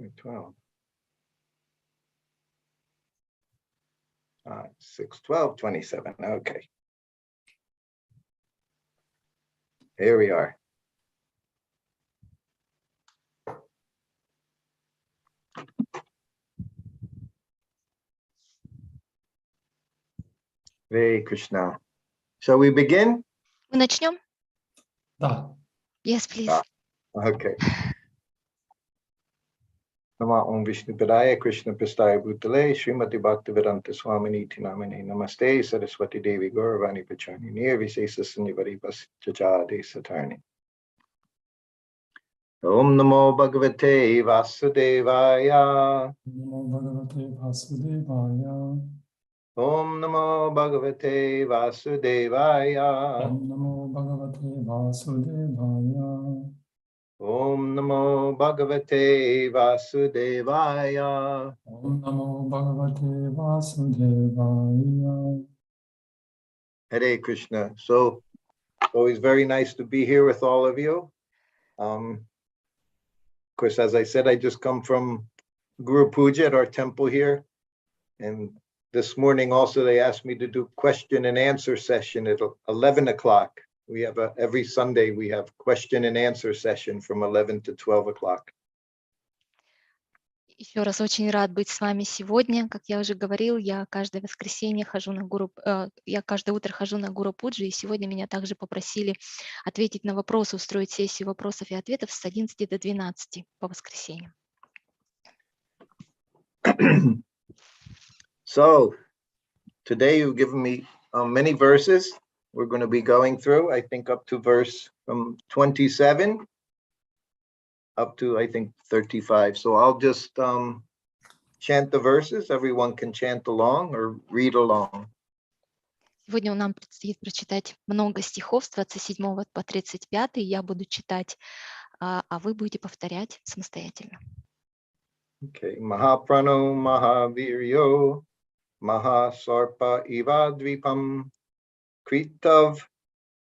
12. 6, 12, 27. Okay. Here we are. Hare Krishna. Shall we begin? Мы начнем? Да. Yes, please. Okay. Nama Om Vishnu Padaya Krishna Prastaya Bhutale Srimati Bhaktivedanta Swamini Tinamane Namaste Saraswati Devi Gauravani Pachani Nirvisesa Sanyavari Pasachade Satarni. Om Namo Bhagavate Vasudevaya. Namo Bhagavate Vasudevaya. Om Namo Bhagavate Vasudevaya. Om Namo Bhagavate Vasudevaya. Om Namo Bhagavate Vasudevaya. Om Namo Bhagavate Vasudevaya. Hare Krishna. So, always very nice to be here with all of you. Of course, as I said, I just come from Guru Puja at our temple here. And this morning also, they asked me to do question and answer session at 11 o'clock. We have every Sunday, we have question and answer session from 11 to 12 o'clock. Еще раз очень рад быть с вами сегодня. Как я уже говорил, я каждое воскресенье хожу на я каждое утро хожу на Гуру Пуджи, и сегодня меня также попросили ответить на вопросы, устроить сессию вопросов и ответов с 11 до 12 по воскресеньям. So, today you've given me many verses. We're going to be going through, I think, up to verse from 27 up to, I think, 35. So I'll just chant the verses. Everyone can chant along or read along. Сегодня нам предстоит прочитать много стихов с 27 по 35. Я буду читать, а вы будете повторять самостоятельно. Okay. Mahaprano Mahaviryo Mahasarpa Ivadvipam Kritav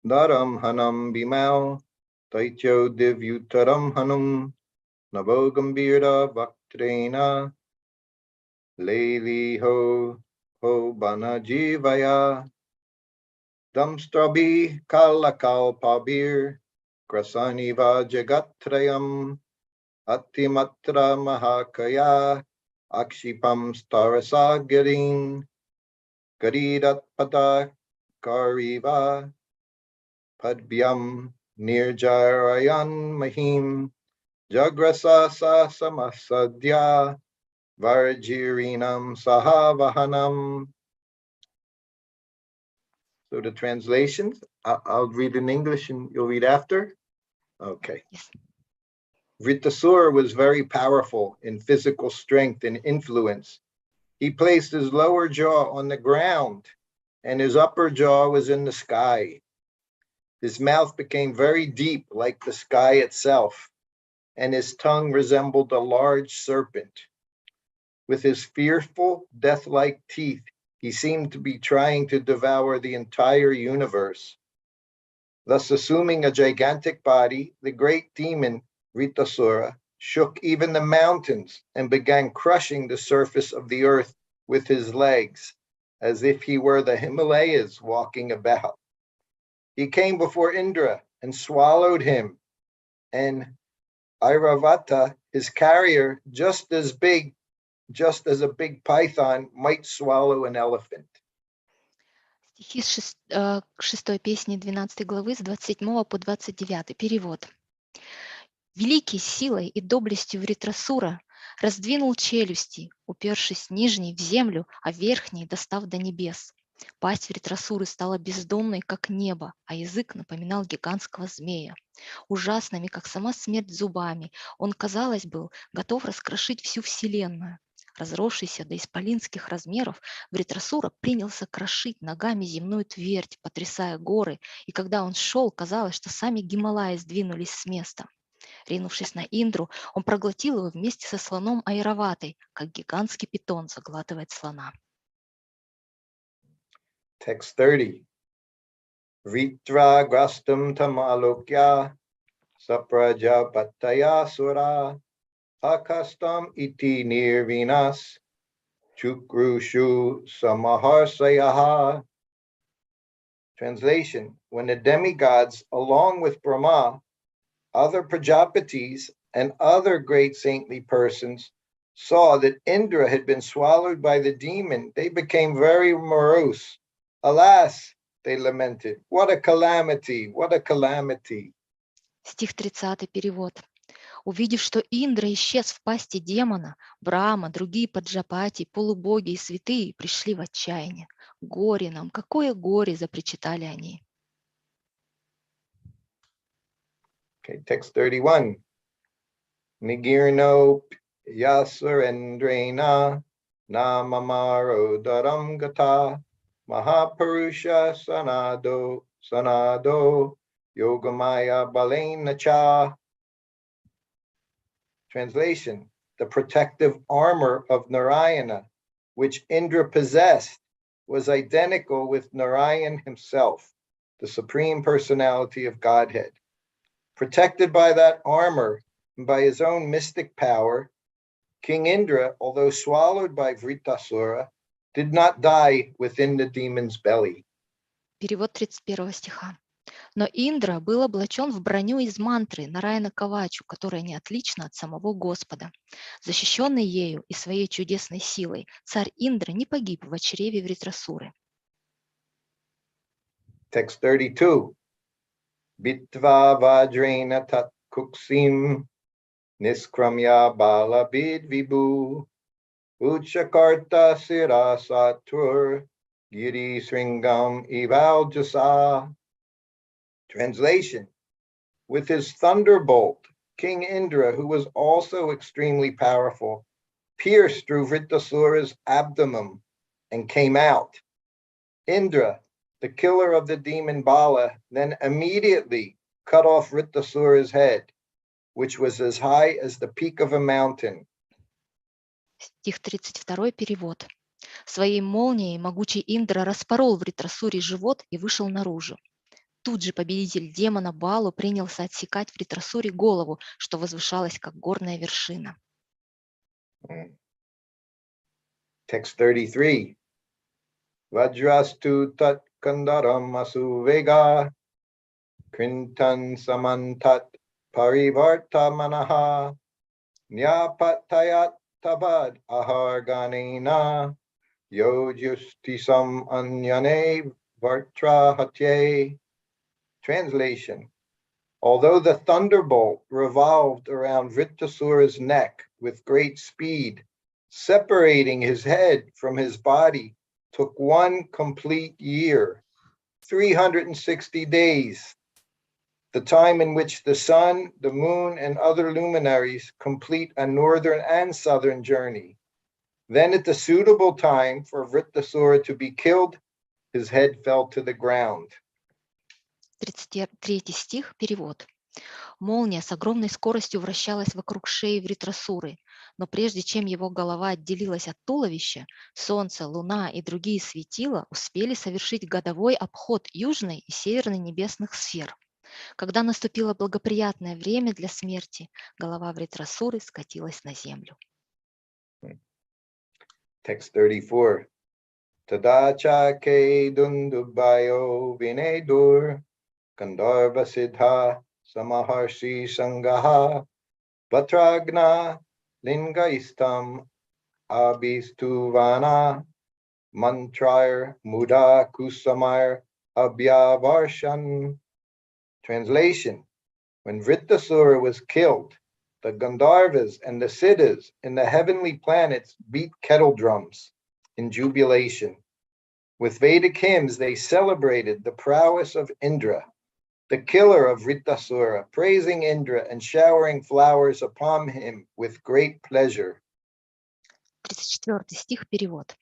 Daram Hanam Bimal Taityo Divyutaram Hanum Navo Gambira Vaktrena Leili Ho Bana Jivaya Damstrabi Kalakal Pabir Krasaniva Jagatrayam Attimatra Mahakaya Akshipam Starasagirin Garidat Pada Kariva Padbyam Nirjarayan Mahim Jagrasasa Samasadya Varjirinam Sahavahanam. So the translations, I'll read in English and you'll read after? Okay. Yes. Vritrasura was very powerful in physical strength and influence. He placed his lower jaw on the ground and his upper jaw was in the sky. His mouth became very deep like the sky itself, and his tongue resembled a large serpent. With his fearful, death-like teeth, he seemed to be trying to devour the entire universe. Thus, assuming a gigantic body, the great demon, Vritrasura, shook even the mountains and began crushing the surface of the earth with his legs, as if he were the Himalayas walking about. He came before Indra and swallowed him, and Airavata, his carrier, just as a big python might swallow an elephant. Стихи с 6 песни 12 главы с 27 по 29. Перевод. Великий силой и доблестью Вритрасура раздвинул челюсти, упершись нижней в землю, а верхней достав до небес. Пасть Вритрасуры стала бездонной, как небо, а язык напоминал гигантского змея. Ужасными, как сама смерть, зубами, он, казалось, был готов раскрошить всю вселенную. Разросшийся до исполинских размеров, Вритрасура принялся крошить ногами земную твердь, потрясая горы, и когда он шел, казалось, что сами Гималаи сдвинулись с места. Ринувшись на Индру, он проглотил его вместе со слоном Айраватой, как гигантский питон заглатывает слона. Text 30. Vritra grastam tamalokya saprajapataya sura akastam iti nirvinas chukrushu samaharsayaha. Translation: when the demigods, along with Brahma, other Prajapatis, and other great saintly persons saw that Indra had been swallowed by the demon, they became very morose. Alas, they lamented, what a calamity, what a calamity. Стих 30, перевод. Увидев, что Индра исчез в пасти демона, Брахма, другие Паджапати, полубоги и святые пришли в отчаяние. Горе нам, какое горе, запричитали они. Okay, text 31. Nigirno yasarendrana namamaro daram gata mahapurusha sanado yogamaya balena cha. Translation: the protective armor of Narayana, which Indra possessed, was identical with Narayan himself, the Supreme Personality of Godhead. Protected by that armor and by his own mystic power, King Indra, although swallowed by Vritrasura, did not die within the demon's belly. Перевод 31 стиха. Но Индра был облачен в броню из мантры Нараяна Кавачу, которая не отлична от самого Господа. Защищенный ею и своей чудесной силой, царь Индра не погиб в чреве Вритрасуры. Text 32. Bitva vajrena tat kuksim niskramya bala bid vibhu uchakarta sirasatur giri sringam ivaljasa. Translation: with his thunderbolt, King Indra, who was also extremely powerful, pierced through Vritrasura's abdomen and came out. Indra, the killer of the demon Bala, then immediately cut off Vritrasura's head, which was as high as the peak of a mountain. Стих 32 перевод. Своей молнией могучий Индра распорол Вритрасуре живот и вышел наружу. Тут же победитель демона Балу принялся отсекать Вритрасуре голову, что возвышалось как горная вершина. Text 33. Vajrastu tat kandaram asuvega krintan samantat parivarta manaha nyapatayat tabad aharganena yojustisam anyane vartrahatye. Translation: although the thunderbolt revolved around Vritrasura's neck with great speed, separating his head from his body took one complete year, 360 days, the time in which the sun, the moon, and other luminaries complete a northern and southern journey. Then at the suitable time for Vritrasura to be killed, his head fell to the ground. 33 стих, перевод. Молния с огромной скоростью вращалась вокруг шеи Вритрасуры, но прежде чем его голова отделилась от туловища, Солнце, Луна и другие светила успели совершить годовой обход южной и северной небесных сфер. Когда наступило благоприятное время для смерти, голова Вритрасуры скатилась на землю. Text 34. Tadacha ke dundubayo vinedur Gandharva siddha samaharshi sangaha Vatragna lingaistam abhistuvana mantrair muda kusamar abhyavarshan. Translation: when Vritrasura was killed, the Gandharvas and the Siddhas in the heavenly planets beat kettle drums in jubilation. With Vedic hymns, they celebrated the prowess of Indra, the killer of Vritrasura, praising Indra and showering flowers upon him with great pleasure. 34 стих, перевод.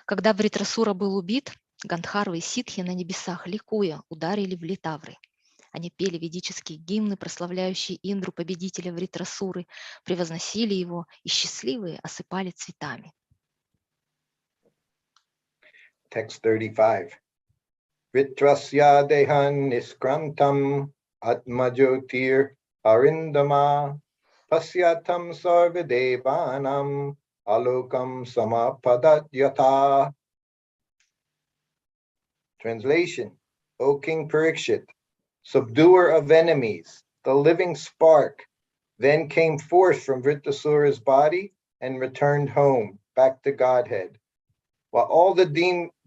Когда Вритрасура был убит, Гандхарвы и ситхи на небесах, ликуя, ударили в литавры. Они пели ведические гимны, прославляющие Индру, победителя Вритрасуры, превозносили его и счастливые осыпали цветами. Text 35. Vritrasya dehan niskrantam atmajotir arindama Pasyatam sarvadevanam alokam samapadat yata. Translation: O King Parikshit, subduer of enemies, the living spark, then came forth from Vritrasura's body and returned home, back to Godhead. While all the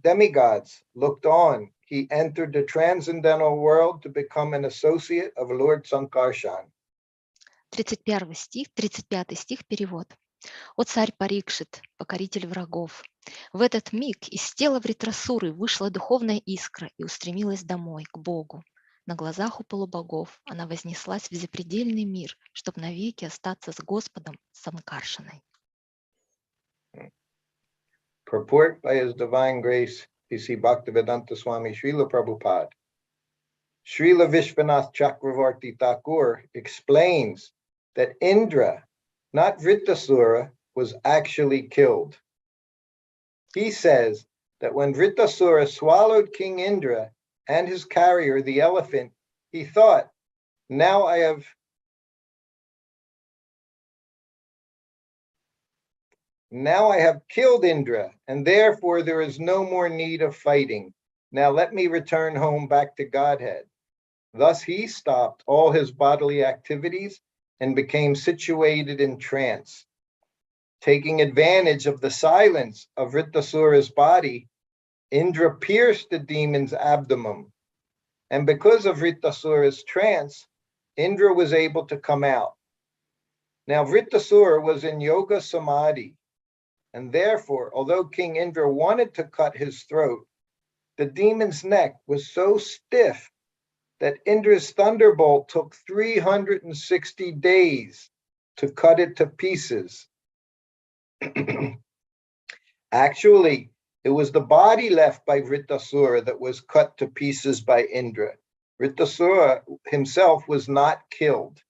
demigods looked on, he entered the transcendental world to become an associate of Lord Sankarshan. 31 стих, 35 стих, перевод. «О царь Парикшит, покоритель врагов! В этот миг из тела Вритрасуры вышла духовная искра и устремилась домой, к Богу. На глазах у полубогов она вознеслась в запредельный мир, чтобы навеки остаться с Господом Санкаршаной». Purport by His Divine Grace, P.C. Bhaktivedanta Swami Srila Prabhupada. Srila Vishwanath Chakravarti Thakur explains that Indra, not Vritrasura, was actually killed. He says that when Vritrasura swallowed King Indra and his carrier, the elephant, he thought, now I have killed Indra, and therefore there is no more need of fighting. Now let me return home back to Godhead. Thus he stopped all his bodily activities and became situated in trance. Taking advantage of the silence of Vritrasura's body, Indra pierced the demon's abdomen. And because of Vritrasura's trance, Indra was able to come out. Now Vritrasura was in yoga samadhi, and therefore, although King Indra wanted to cut his throat, the demon's neck was so stiff that Indra's thunderbolt took 360 days to cut it to pieces. Actually, it was the body left by Vritrasura that was cut to pieces by Indra. Vritrasura himself was not killed.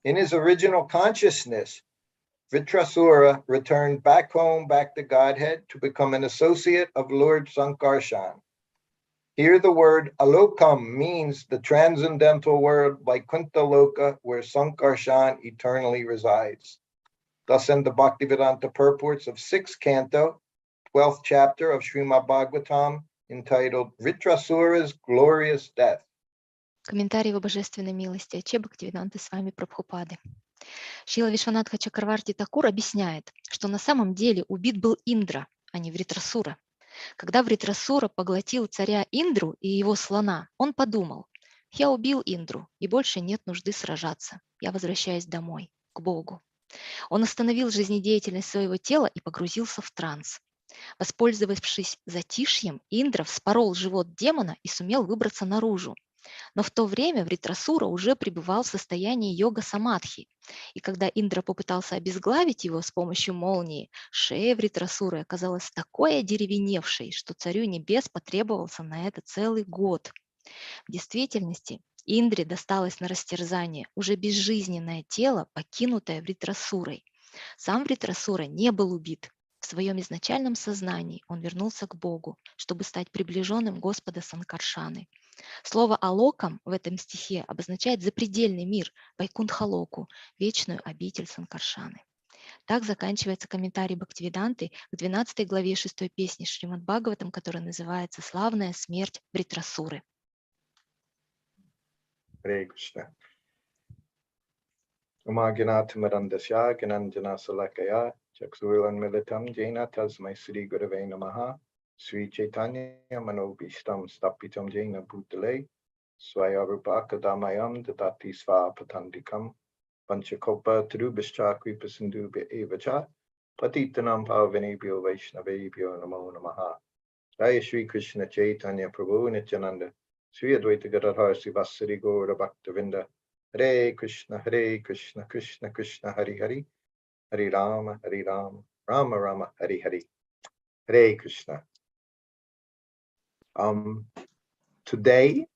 In his original consciousness, Vritrasura returned back home, back to Godhead, to become an associate of Lord Sankarshan. Here the word alokam means the transcendental world Vaikuntha Loka, where Sankarshan eternally resides. Thus end the Bhaktivedanta purports of 6th canto, 12th chapter of Srimad Bhagavatam, entitled Vritrasura's Glorious Death. Комментарий его божественной милости Аче Бхактивиданты с вами Прабхупады. Шрила Вишванатха Чакраварти Такур объясняет, что на самом деле убит был Индра, а не Вритрасура. Когда Вритрасура поглотил царя Индру и его слона, он подумал: «Я убил Индру, и больше нет нужды сражаться. Я возвращаюсь домой, к Богу». Он остановил жизнедеятельность своего тела и погрузился в транс. Воспользовавшись затишьем, Индра вспорол живот демона и сумел выбраться наружу. Но в то время Вритрасура уже пребывал в состоянии йога-самадхи, и когда Индра попытался обезглавить его с помощью молнии, шея Вритрасуры оказалась такой одеревеневшей, что царю небес потребовался на это целый год. В действительности Индре досталось на растерзание уже безжизненное тело, покинутое Вритрасурой. Сам Вритрасура не был убит. В своем изначальном сознании он вернулся к Богу, чтобы стать приближенным Господа Санкаршаны. Слово «алокам» в этом стихе обозначает запредельный мир, Вайкунтхалоку, вечную обитель Санкаршаны. Так заканчивается комментарий Бхактивиданты к 12 главе 6 песни Шримад Бхагаватам, которая называется «Славная смерть Вритрасуры». Hare Krishna. Umaganathamarandasya Gananjana Salakaya Chaksuvilan Militam Jaina Tasmai Sri Gurave Namaha Sri Chaitanya Manobishtam Stapitam Jaina Bhutale Swayarupakadamayam Dadati Sva Patandikam Panchakopa Tirubhishcha Kripasindubhya Evacha Patitanam Pavanebhyo Vaishnavebhyo Namo Namaha. Jaya Shri Krishna Chaitanya Prabhu Nityananda Sri Advaita Gadadhar Sivasari Gaura Bhaktavinda Hare Krishna, Krishna Krishna, Hare Hare, Hare Rama, Rama Rama, Hare Hare. Hare Krishna. Today,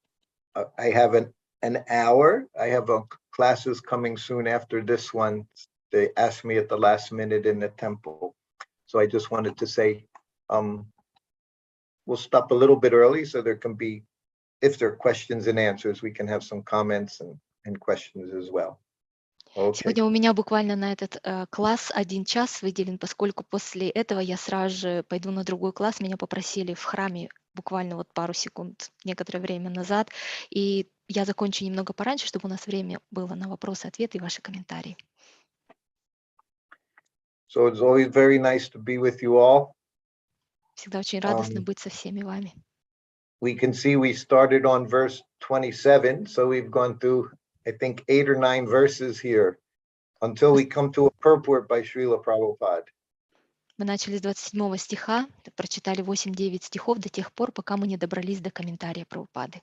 I have an hour. I have classes coming soon after this one. They asked me at the last minute in the temple. So I just wanted to say, we'll stop a little bit early so there can be, if there are questions and answers, we can have some comments and questions as well. Okay. Сегодня у меня буквально на этот класс 1 час выделен, поскольку после этого я сразу же пойду на другой класс. Меня попросили в храме буквально вот пару секунд, некоторое время назад. И я закончу немного пораньше, чтобы у нас время было на вопросы, ответы и ваши комментарии. So it's always very nice to be with you all. Всегда очень радостно быть со всеми вами. We can see we started on verse 27, so we've gone through, I think, 8 or 9 verses here until we come to a purport by Srila Prabhupada. Мы начали с 27 стиха, прочитали 8-9 стихов до тех пор, пока мы не добрались до комментария Прабхупады.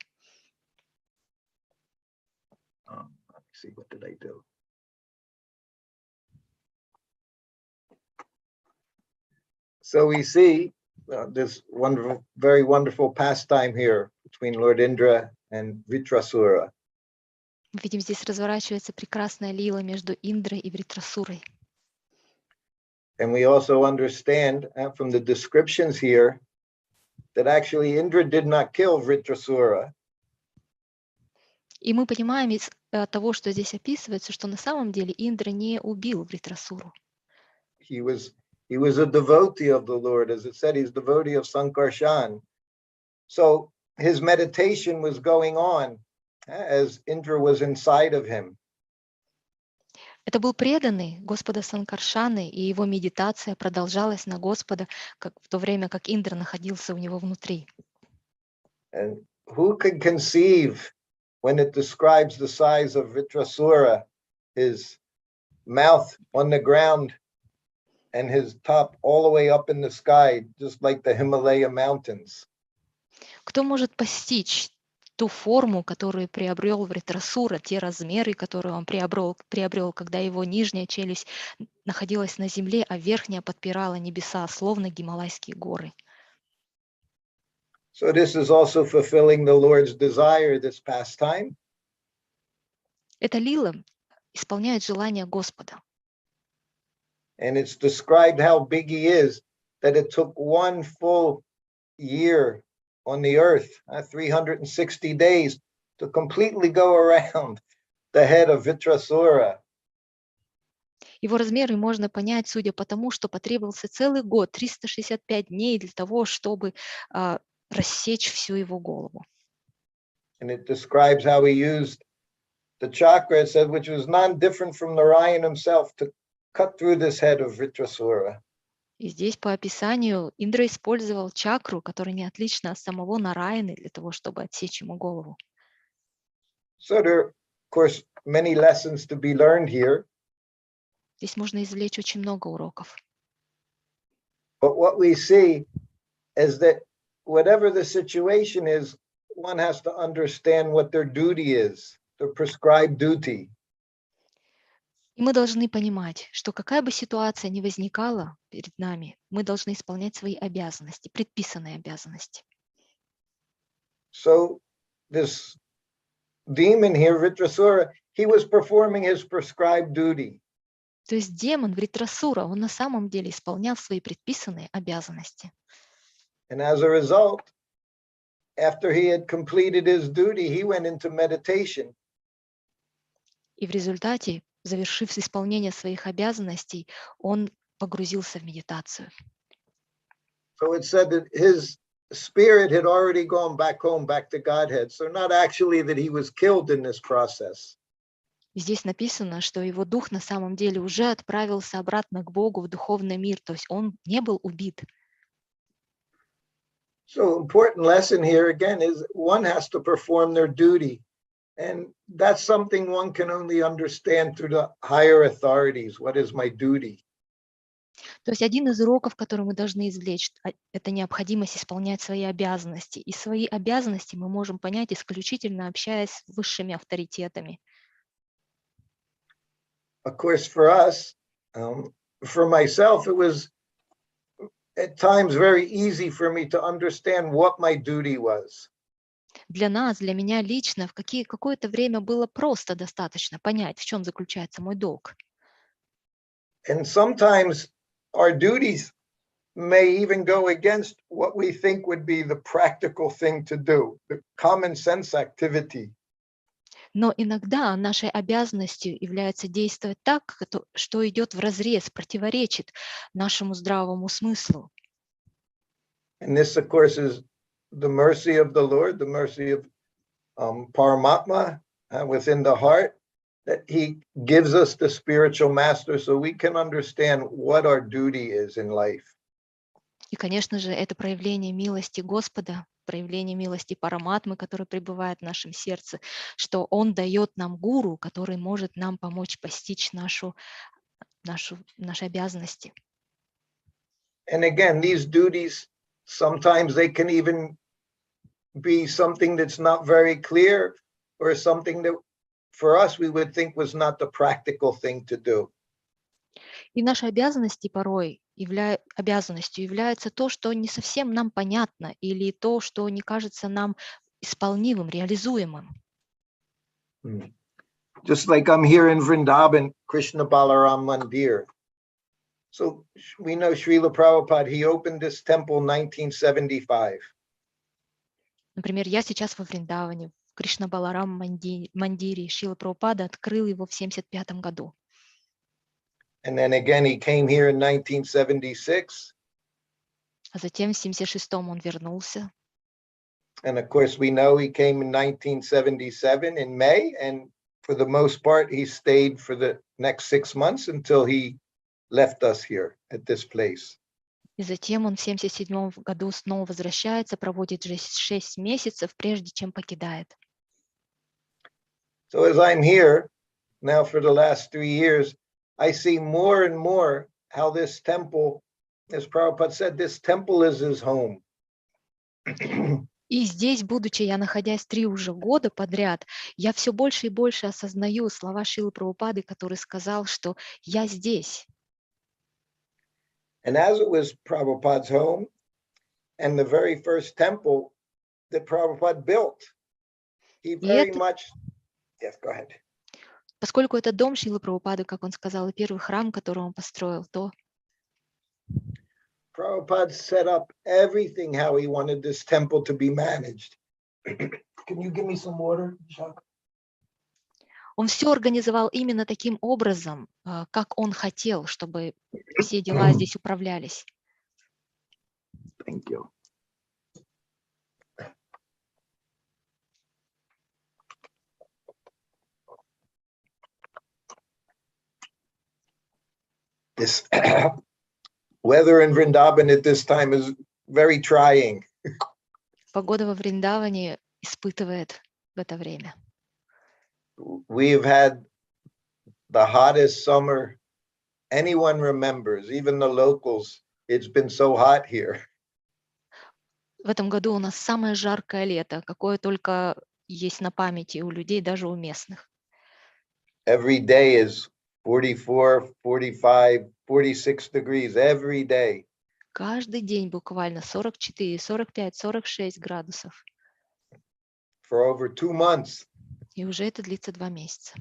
Let's see, what did I do? So we see this wonderful, very wonderful pastime here between Lord Indra and Vritrasura. Мы видим, здесь разворачивается прекрасная лила между Индрой и Вритрасурой. And we also understand from the descriptions here that actually Indra did not kill Vritrasura. И мы понимаем из того, что здесь описывается, что на самом деле Индра не убил Вритрасуру. He was a devotee of the Lord, as it said, he's devotee of Sankarshan. So his meditation was going on as Indra was inside of him. Это был преданный Господа Санкаршаны, и его медитация продолжалась на Господа в то время, как Индра находился у него внутри. And who could conceive when it describes the size of Vritrasura, his mouth on the ground and his top all the way up in the sky, just like the Himalaya mountains. Кто может постичь ту форму, которую приобрел Вритрасура, те размеры, которые он приобрел, когда его нижняя челюсть находилась на земле, а верхняя подпирала небеса, словно Гималайские горы. So this is also fulfilling the Lord's desire, this pastime. Эта лила исполняет желание Господа. And it's described how big he is, that it took 1 full year on the earth, 360 days, to completely go around the head of Vritrasura. Его размеры можно понять, судя по тому, что потребовался целый год, 365 дней для того, чтобы рассечь всю его голову. And it describes how he used the chakra, it said, which was non-different from Narayan himself, to cut through this head of Vritrasura. И здесь по описанию Индра использовал чакру, которая не отлична от самого Нараяны, для того, чтобы отсечь ему голову. So there are, of course, many lessons to be learned here. Здесь можно извлечь очень много уроков. But what we see is that whatever the situation is, one has to understand what their duty is, their prescribed duty. И мы должны понимать, что какая бы ситуация ни возникала перед нами, мы должны исполнять свои обязанности, предписанные обязанности. So this demon here, Vritrasura, he was performing his prescribed duty. То есть демон Вритрасура, он на самом деле исполнял свои предписанные обязанности. And as a result, after he had completed his duty, he went into meditation. И в результате, завершив исполнение своих обязанностей, он погрузился в медитацию. So it said that his spirit had already gone back home, back to Godhead. So not actually that he was killed in this process. И здесь написано, что его дух на самом деле уже отправился обратно к Богу в духовный мир, то есть он не был убит. So important lesson here again is one has to perform their duty. And that's something one can only understand through the higher authorities. What is my duty? То есть один из уроков, который мы должны извлечь, это необходимость исполнять свои обязанности. И свои обязанности мы можем понять исключительно общаясь с высшими авторитетами. Of course, for us, for myself, it was at times very easy for me to understand what my duty was. Для нас, для меня лично, какое-то время было просто достаточно понять, в чем заключается мой долг. And sometimes our duties may even go against what we think would be the practical thing to do, the common sense activity. Но иногда нашей обязанностью является действовать так, что идет вразрез, противоречит нашему здравому смыслу. And this, of course, is the mercy of the Lord, the mercy of Paramatma within the heart, that he gives us the spiritual master so we can understand what our duty is in life. И, конечно же, это проявление милости Господа, проявление милости Параматмы, который пребывает в нашем сердце, что Он дает нам гуру, который может нам помочь постичь наши обязанности. And again, these duties, sometimes they can even be something that's not very clear, or something that for us we would think was not the practical thing to do. И нашей обязанностью порой обязанностью является то, что не совсем нам понятно, или то, что не кажется нам исполнимым, реализуемым. Just like I'm here in Vrindavan, Krishna Balaram Mandir. So we know Srila Prabhupada, he opened this temple in 1975. Например, я сейчас во Вриндаване, в Кришна-Баларам Мандире. Шрила Прабхупада открыл его в 1975 году. And then again, he came here in 1976. А затем в 1976 он вернулся. And of course, we know he came in 1977 in May. And for the most part, he stayed for the next 6 months until he left us here at this place. И затем он в 1977 году снова возвращается, проводит 6 месяцев, прежде чем покидает. So as I'm here now for the last 3 years, I see more and more how this temple, as Prabhupada said, this temple is his home. И здесь, будучи я, находясь 3 уже года подряд, я все больше и больше осознаю слова Шрилы Прабхупады, который сказал, что я здесь. And as it was Prabhupada's home and the very first temple that Prabhupada built, he very much, yes, go ahead. Поскольку это дом Шрилы Прабхупады, как он сказал, и первый храм, который он построил, то Prabhupada set up everything how he wanted this temple to be managed. Can you give me some water, Shaka? он все организовал именно таким образом, как он хотел, чтобы все дела здесь управлялись. Thank you. This weather in Vrindavan at this time is very trying. Погода во Вриндаване испытывает в это время. We've had the hottest summer anyone remembers, even the locals. It's been so hot here. В этом году у нас самое жаркое лето, какое только есть на памяти у людей, даже у местных. Every day is 44, 45, 46 degrees every day. Каждый день буквально 44, 45, 46 градусов. For over 2 months. И уже это длится 2 месяца.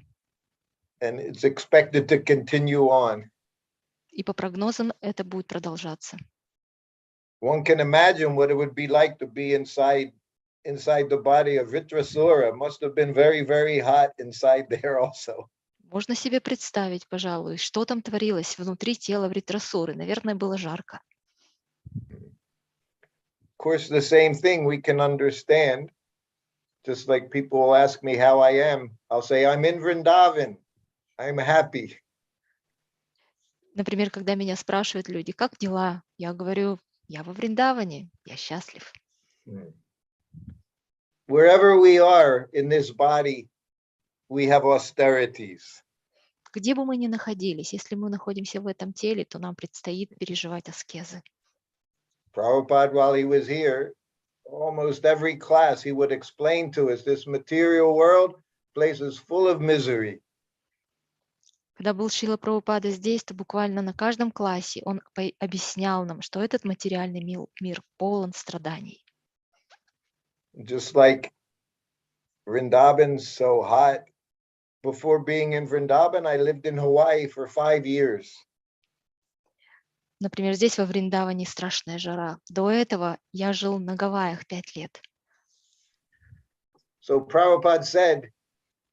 And it's expected to continue on. И по прогнозам это будет продолжаться. One can imagine what it would be like to be inside the body of Vritrasura. It must have been very, very hot inside there also. Можно себе представить, пожалуй, что там творилось внутри тела Вритрасуры. Наверное, было жарко. Of course, the same thing we can understand. Just like people will ask me how I am, I'll say, I'm in Vrindavan. I'm happy. Например, когда меня спрашивают люди, как дела? Я говорю, я во Вриндаване, я счастлив. Wherever we are in this body, we have austerities. Где бы мы ни находились, если мы находимся в этом теле, то нам предстоит переживать аскезы. Prabhupada, while he was here, almost every class he would explain to us this material world, place is full of misery. Когда был Шрила Прабхупада здесь, то буквально на каждом классе он объяснял нам, что этот материальный мир полон страданий. Just like Vrindavan's so hot, before being in Vrindavan, I lived in Hawaii for 5 years. Например, здесь во Вриндаване страшная жара. До этого я жил на Гавайях 5 лет. So Prabhupada said,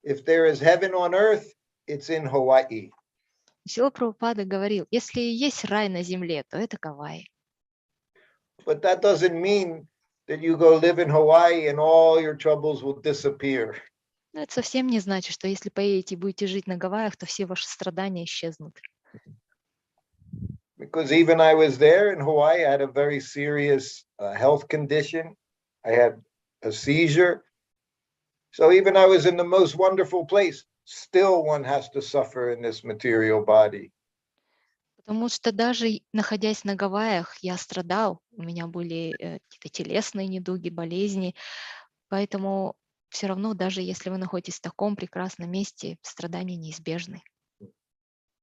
if there is heaven on earth, it's in Hawaii. Шрила Прабхупада говорил, если есть рай на земле, то это Гавайи. But that doesn't mean that you go live in Hawaii and all your troubles will disappear. Но это совсем не значит, что если поедете и будете жить на Гавайях, то все ваши страдания исчезнут. Because even I was there in Hawaii, I had a very serious health condition. I had a seizure. So even I was in the most wonderful place, still one has to suffer in this material body. Потому что даже находясь на Гавайях, я страдал, у меня были какие-то телесные недуги, болезни, поэтому все равно, даже если вы находитесь в таком прекрасном месте, страдания неизбежны.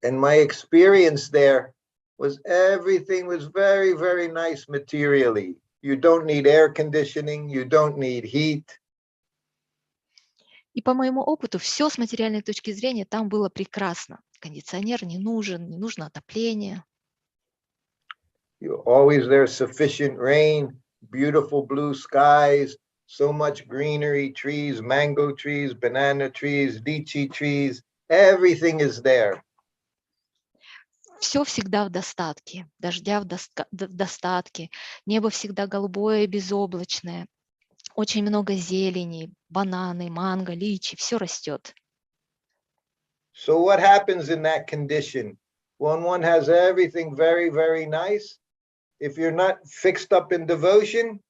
And my experience there was everything was very, very nice materially. You don't need air conditioning, you don't need heat. И по моему опыту, все с материальной точки зрения там было прекрасно. Кондиционер не нужен, не нужно отопление. Always there's sufficient rain, beautiful blue skies, so much greenery, trees, mango trees, banana trees, lychee trees, everything is there. Все всегда в достатке, дождя в достатке, небо всегда голубое и безоблачное, очень много зелени, бананы, манго, личи, все растет. So what happens in that condition? When one has everything very, very nice, if you're not fixed up in devotion,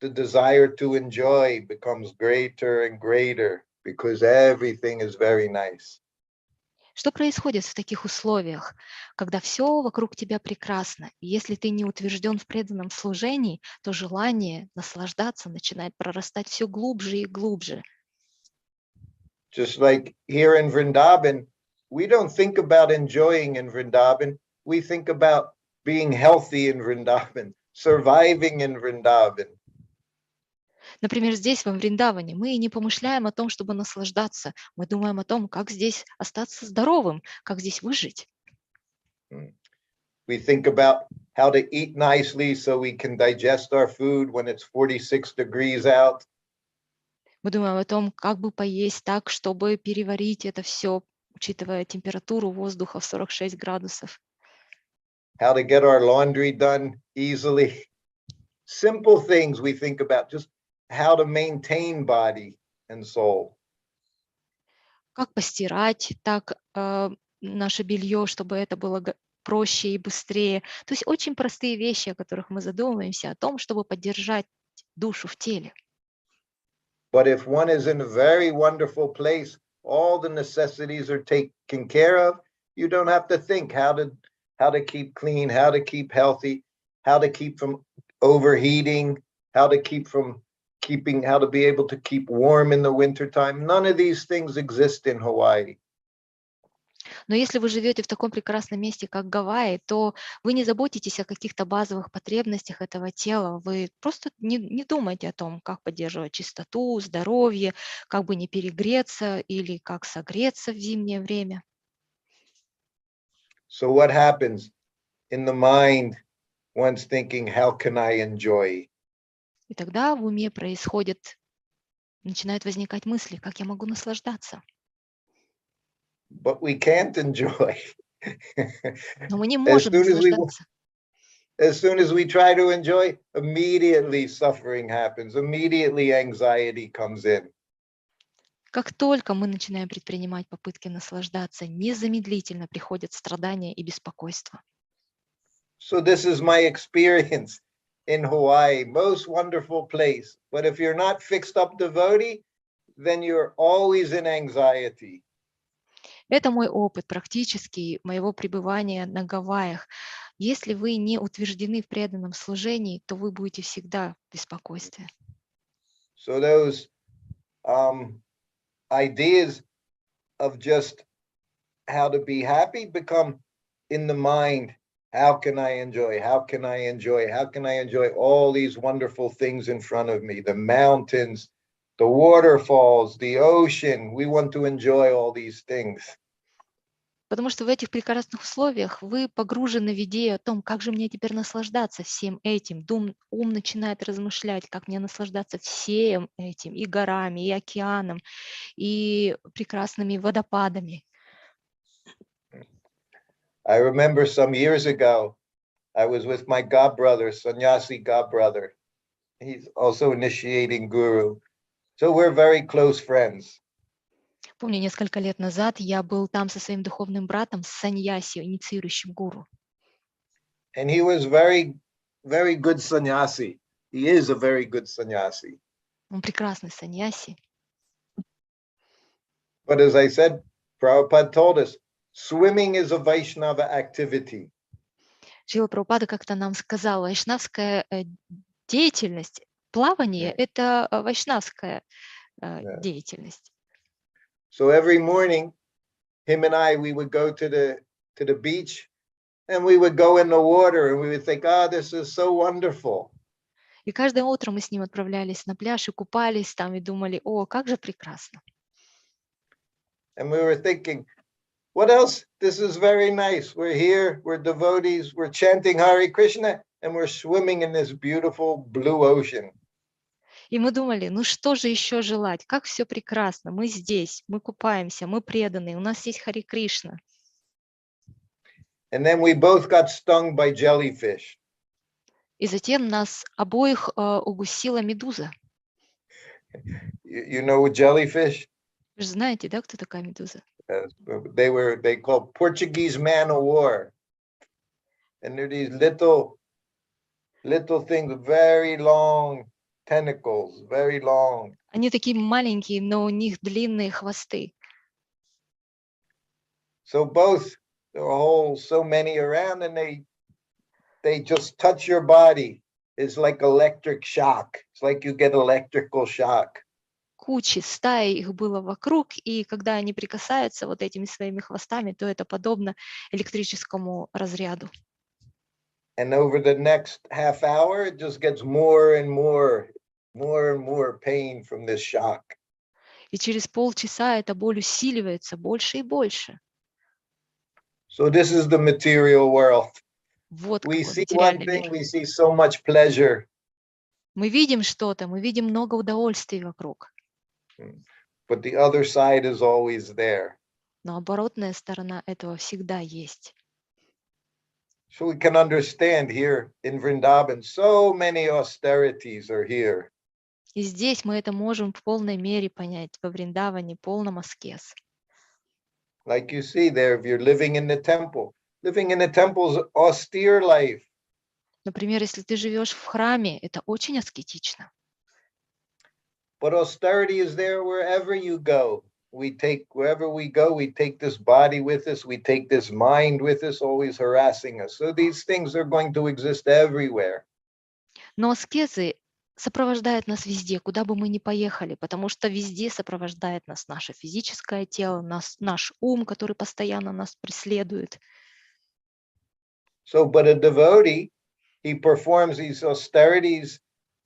the desire to enjoy becomes greater and greater because everything is very nice. Что происходит в таких условиях, когда все вокруг тебя прекрасно, и если ты не утвержден в преданном служении, то желание наслаждаться начинает прорастать все глубже и глубже. Just like here in Vrindavan, we don't think about enjoying in Vrindavan. We think about being healthy in Vrindavan, surviving in Vrindavan. Например, здесь, во Вриндаване, мы не помышляем о том, чтобы наслаждаться. Мы думаем о том, как здесь остаться здоровым, как здесь выжить. We think about how to eat nicely so we can digest our food when it's 46 degrees out. Мы думаем о том, как бы поесть так, чтобы переварить это все, учитывая температуру воздуха в 46 градусов. How to get our laundry done easily. Simple things we think about, just how to maintain body and soul. Как постирать так наше белье, чтобы это было проще и быстрее. То есть очень простые вещи, о которых мы задумываемся, о том, чтобы поддержать душу в теле. But if one is in a very wonderful place, all the necessities are taken care of. You don't have to think how to keep clean, how to keep healthy, how to keep from overheating, how to be able to keep warm in the wintertime. None of these things exist in Hawaii. Но если вы живете в таком прекрасном месте, как Гавайи, то вы не заботитесь о каких-то базовых потребностях этого тела. Вы просто не думаете о том, как поддерживать чистоту, здоровье, как бы не перегреться или как согреться в зимнее время. So what happens in the mind? One's thinking, how can I enjoy? И тогда в уме начинают возникать мысли, как я могу наслаждаться. But we can't enjoy. Но мы не можем наслаждаться. As soon as we try to enjoy, immediately suffering happens. Immediately anxiety comes in. Как только мы начинаем предпринимать попытки наслаждаться, незамедлительно приходят страдания и беспокойство. So this is my experience in Hawaii, most wonderful place. But if you're not fixed up devotee, then you're always in anxiety. Это мой опыт практический моего пребывания на Гавайях. Если вы не утверждены в преданном служении, то вы будете всегда в беспокойстве. So those ideas of just how to be happy become in the mind. How can I enjoy? How can I enjoy? How can I enjoy all these wonderful things in front of me? The mountains, the waterfalls, the ocean. We want to enjoy all these things. Потому что в этих прекрасных условиях вы погружены в идею о том, как же мне теперь наслаждаться всем этим. Ум начинает размышлять, как мне наслаждаться всем этим, и горами, и океаном, и прекрасными водопадами. I remember some years ago, I was with my godbrother, sannyasi godbrother. He's also initiating guru. So we're very close friends. Помню, несколько лет назад я был там со своим духовным братом, саньяси, инициирующим гуру. And he was very, very good sannyasi. He is a very good sannyasi. Он прекрасный саньяси. But as I said, Prabhupada told us, swimming is a Vaishnava activity. Шрила Прабхупада как-то нам сказал, вайшнавская деятельность, плавание – это вайшнавская деятельность. So every morning, him and I, we would go to the beach, and we would go in the water, and we would think, "Ah, this is so wonderful." И каждое утро мы с ним отправлялись на пляж и купались там, и думали, о, как же прекрасно. And we were thinking, what else? This is very nice. We're here, we're devotees, we're chanting Hare Krishna, and we're swimming in this beautiful blue ocean. И мы думали, ну что же еще желать? Как все прекрасно. Мы здесь, мы купаемся, мы преданные, у нас есть Харе Кришна. And then we both got stung by jellyfish. И затем нас обоих укусила медуза. You know what jellyfish? Вы же знаете, да, кто такая медуза? They called Portuguese man o' war. And they're these little things, very long tentacles, very long. Они такие маленькие, но у них длинные хвосты. So both, so many around, and they just touch your body. It's like electric shock. It's like you get electrical shock. Кучи, стаи их было вокруг, и когда они прикасаются вот этими своими хвостами, то это подобно электрическому разряду. And over the next half hour, it just gets more and more pain from this shock. И через полчаса эта боль усиливается больше и больше. So this is the material world. Вот We какой see one материальный thing, мир. we see so much pleasure. Мы видим что-то, мы видим много удовольствий вокруг. But the other side is always there. Но оборотная сторона этого всегда есть. So we can understand here in Vrindavan, so many austerities are here. И здесь мы это можем в полной мере понять. Во Вриндаване полном аскез. Like you see there, if you're living in the temple is austere life. Например, если ты живешь в храме, это очень аскетично. But austerity is there wherever you go. Wherever we go, we take this body with us, we take this mind with us, always harassing us. So these things are going to exist everywhere. Но аскезы сопровождают нас везде, куда бы мы ни поехали, потому что везде сопровождает нас наше физическое тело, наш ум, который постоянно нас преследует. So, but a devotee, he performs these austerities,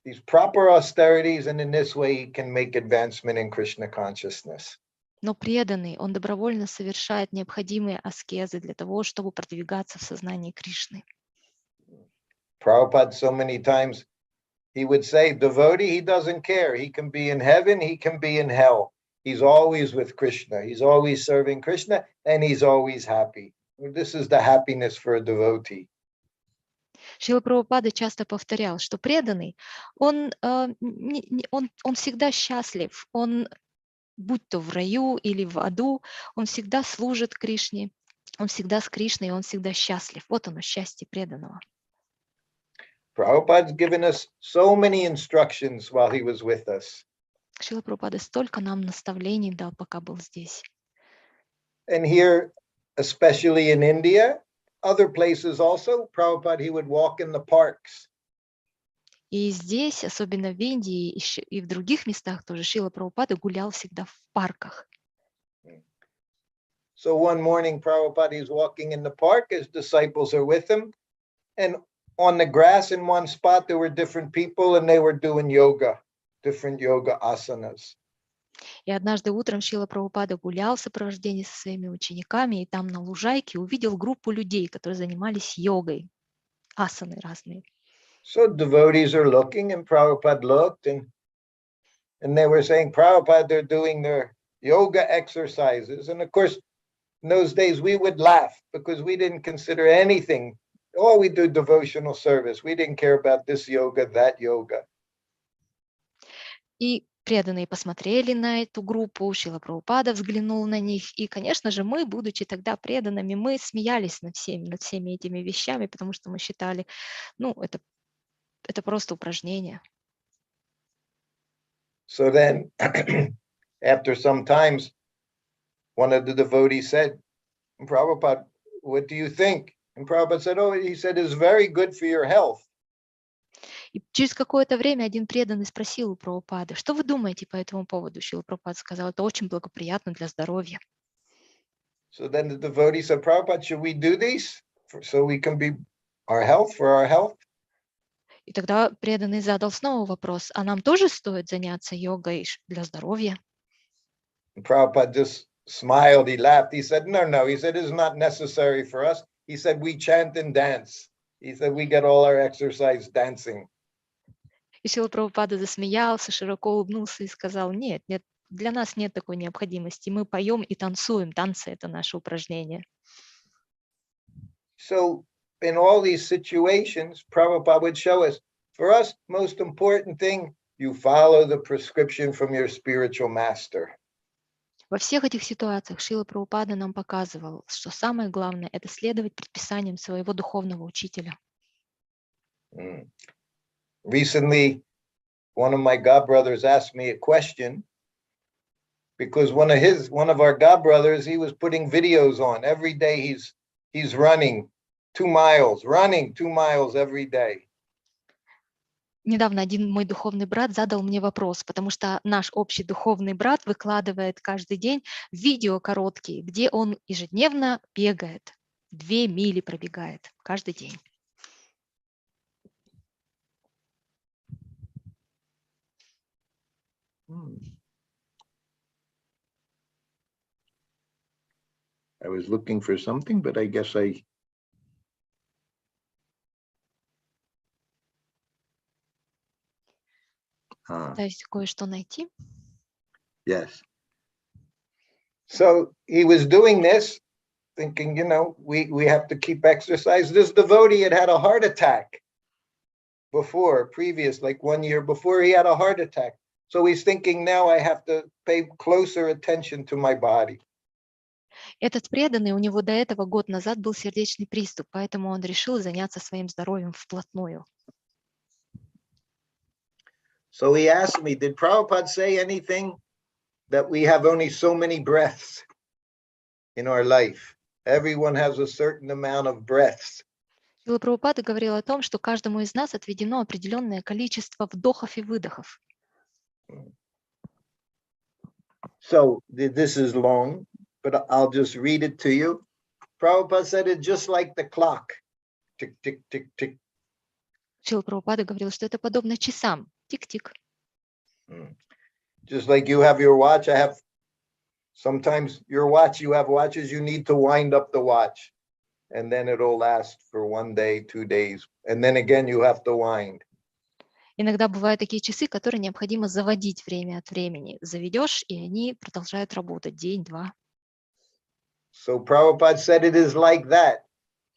these proper austerities, and in this way he can make advancement in Krishna consciousness. Но преданный, он добровольно совершает необходимые аскезы для того, чтобы продвигаться в сознании Кришны. Prabhupada so many times, he would say, devotee, he doesn't care. He can be in heaven, he can be in hell. He's always with Krishna. He's always serving Krishna, and he's always happy. This is the happiness for a devotee. Шрила Прабхупада часто повторял, что преданный, он всегда счастлив, он, будь то в раю или в аду, он всегда служит Кришне, он всегда с Кришной, он всегда счастлив. Вот оно, счастье преданного. Prabhupada's given us so many instructions while he was with us. Шрила Прабхупада столько нам наставлений дал, пока был здесь. And here, especially in India, other places also, Prabhupada, he would walk in the parks. И здесь, особенно в Индии и в других местах тоже, Шрила Прабхупада гулял всегда в парках. So one morning, Prabhupada is walking in the park, his disciples are with him, and on the grass in one spot, there were different people and they were doing yoga, different yoga asanas. И однажды утром Шрила Прабхупада гулял в сопровождении со своими учениками, и там на лужайке увидел группу людей, которые занимались йогой, асаны разные. So devotees are looking, and Prabhupada looked, and they were saying, Prabhupada, they're doing their yoga exercises. And of course, in those days, we would laugh because we didn't consider anything. Oh, we do devotional service. We didn't care about this yoga, that yoga. И преданные посмотрели на эту группу, Шрила Прабхупада взглянул на них, и, конечно же, мы, будучи тогда преданными, мы смеялись над всеми этими вещами, потому что мы считали, ну, это просто упражнение. So then, after some times, one of the devotees said, Prabhupada, what do you think? And Prabhupada said, oh, he said, it's very good for your health. И через какое-то время один преданный спросил у Прабхупады, что вы думаете по этому поводу? Шрила Прабхупада сказал, это очень благоприятно для здоровья. So then the devotee said, Prabhupada, should we do these so we can be for our health? И тогда преданный задал снова вопрос, а нам тоже стоит заняться йогой для здоровья? And Prabhupada just smiled, he laughed, he said, no, he said, it's not necessary for us. He said, we chant and dance. He said, we get all our exercise dancing. И Шрила Прабхупада засмеялся, широко улыбнулся и сказал, нет, для нас нет такой необходимости, мы поем и танцуем, танцы – это наше упражнение. So in all these situations, Prabhupada would show us, for us, most important thing, you follow the prescription from your spiritual master. Во всех этих ситуациях Шрила Прабхупада нам показывал, что самое главное – это следовать предписаниям своего духовного учителя. Recently, one of my godbrothers asked me a question because one of our godbrothers, he was putting videos on every day. He's running 2 miles every day. Недавно один мой духовный брат задал мне вопрос, потому что наш общий духовный брат выкладывает каждый день видео короткие, где он ежедневно бегает, 2 мили пробегает каждый день. I was looking for something, but I guess Пытаюсь кое-что найти. Yes. So he was doing this, thinking, we have to keep exercise. This devotee had a heart attack previous, like 1 year before, he had a heart attack. So he's thinking, now I have to pay closer attention to my body. Этот преданный, у него до этого год назад был сердечный приступ, поэтому он решил заняться своим здоровьем вплотную. So he asked me, did Prabhupada say anything that we have only so many breaths in our life? Everyone has a certain amount of breaths. Шрила Прабхупада говорил о том, что каждому из нас отведено определенное количество вдохов и выдохов. So this is long, but I'll just read it to you. Prabhupada said it just like the clock. Tick, tick, tick, tick. Шрила Прабхупада говорил, что это подобно часам. Тик-тик. Just like you have your watch, sometimes your watch, you have watches, you need to wind up the watch. And then it'll last for 1 day, 2 days. And then again, you have to wind. Иногда бывают такие часы, которые необходимо заводить время от времени. Заведешь, и они продолжают работать день-два. So Prabhupada said it is like that.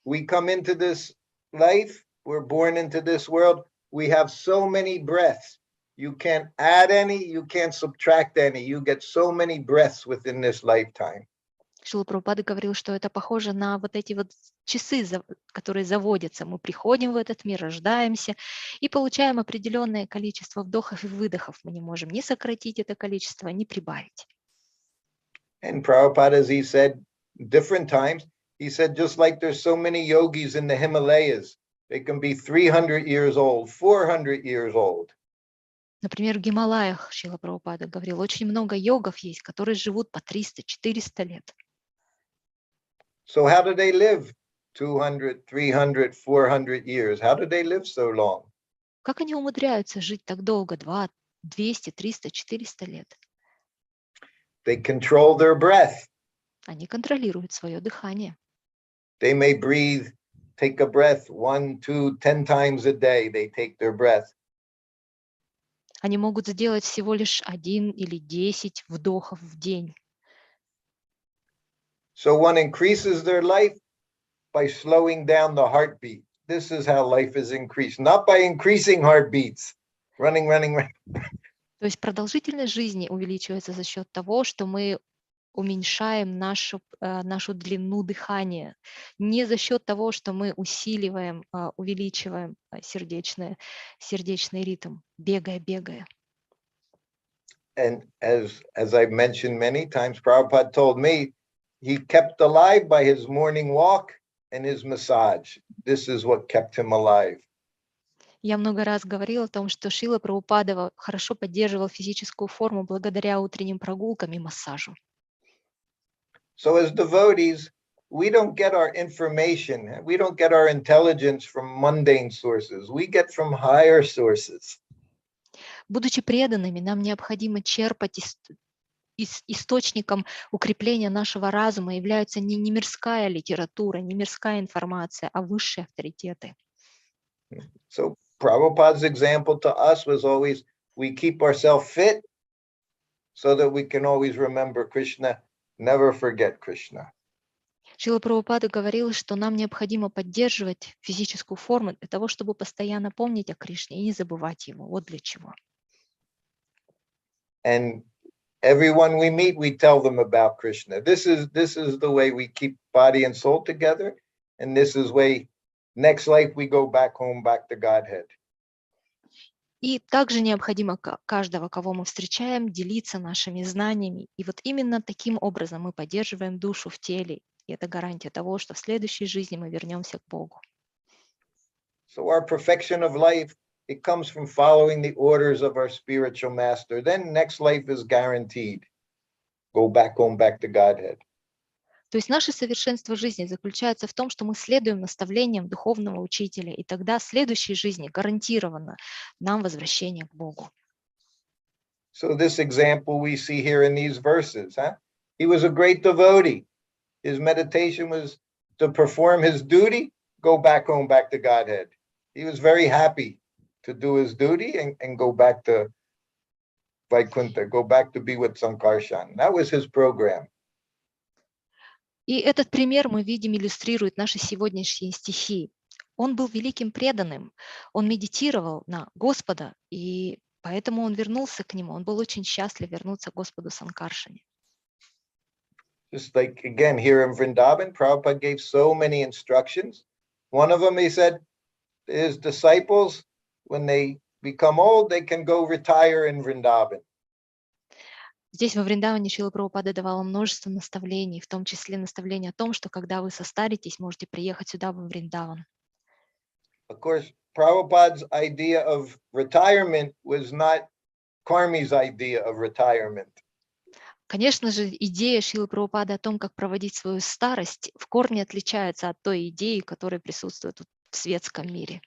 We come into this life, we're born into this world, we have so many breaths. You can't add any, you can't subtract any. You get so many breaths within this lifetime. Шрила Прабхупада говорил, что это похоже на вот эти вот часы, которые заводятся. Мы приходим в этот мир, рождаемся и получаем определенное количество вдохов и выдохов. Мы не можем ни сократить это количество, ни прибавить. And Prabhupada, as he said different times, he said, just like there's so many yogis in the Himalayas, they can be 300 years old, 400 years old. Например, в Гималаях, Шрила Прабхупада говорил, очень много йогов есть, которые живут по 300-400 лет. So how do they live 200, 300, 400 years? How do they live so long? Как они умудряются жить так долго, 200, 300, 400 лет? They control their breath. Они контролируют свое дыхание. They may breathe, take a breath 1, 2, 10 times a day. They take their breath. Они могут сделать всего лишь 1 или 10 вдохов в день. So one increases their life by slowing down the heartbeat. This is how life is increased, not by increasing heartbeats, running. То есть продолжительность жизни увеличивается за счет того, что мы уменьшаем нашу длину дыхания, не за счет того, что мы усиливаем, увеличиваем сердечный ритм, бегая. And as I've mentioned many times, Prabhupada told me he kept alive by his morning walk and his massage. This is what kept him alive. Я много раз говорила о том, что Шрила Прабхупада хорошо поддерживал физическую форму благодаря утренним прогулкам и массажу. So as devotees, we don't get our information, we don't get our intelligence from mundane sources. We get from higher sources. Будучи преданными, нам необходимо черпать источником укрепления нашего разума являются не мирская литература, не мирская информация, а высшие авторитеты. So Prabhupada's example to us was always, we keep ourselves fit so that we can always remember Krishna, never forget Krishna. Шрила Прабхупада говорил, что нам необходимо поддерживать физическую форму для того, чтобы постоянно помнить о Кришне и не забывать его. Вот для чего. And everyone we meet, we tell them about Krishna. This is the way we keep body and soul together, and this is way next life we go back home, back to Godhead. И также необходимо каждого, кого мы встречаем, делиться нашими знаниями. И вот именно таким образом мы поддерживаем душу в теле. И это гарантия того, что в следующей жизни мы вернемся к Богу. So our perfection of life, it comes from following the orders of our spiritual master. Then next life is guaranteed. Go back home, back to Godhead. То есть наше совершенство жизни заключается в том, что мы следуем наставлениям духовного учителя, и тогда в следующей жизни гарантировано нам возвращение к Богу. So this example we see here in these verses, He was a great devotee. His meditation was to perform his duty, go back home, back to Godhead. He was very happy to do his duty and go back to Vaikuntha, go back to be with Sankarshan. That was his program. И этот пример мы видим иллюстрирует наши сегодняшние стихи. Он был великим преданным, он медитировал на Господа, и поэтому он вернулся к нему. Он был очень счастлив вернуться к Господу Санкаршане. Just like, again, here in Vrindavan, Prabhupada gave so many instructions. One of them, he said, his disciples, when they become old, they can go retire in Vrindavan. Здесь во Вриндаване Шрила Прабхупада давала множество наставлений, в том числе наставление о том, что когда вы состаритесь, можете приехать сюда, во Вриндаван. Of course, Prabhupada's idea of retirement was not Karmi's idea of retirement. Конечно же, идея Шрилы Прабхупады о том, как проводить свою старость, в корне отличается от той идеи, которая присутствует в светском мире.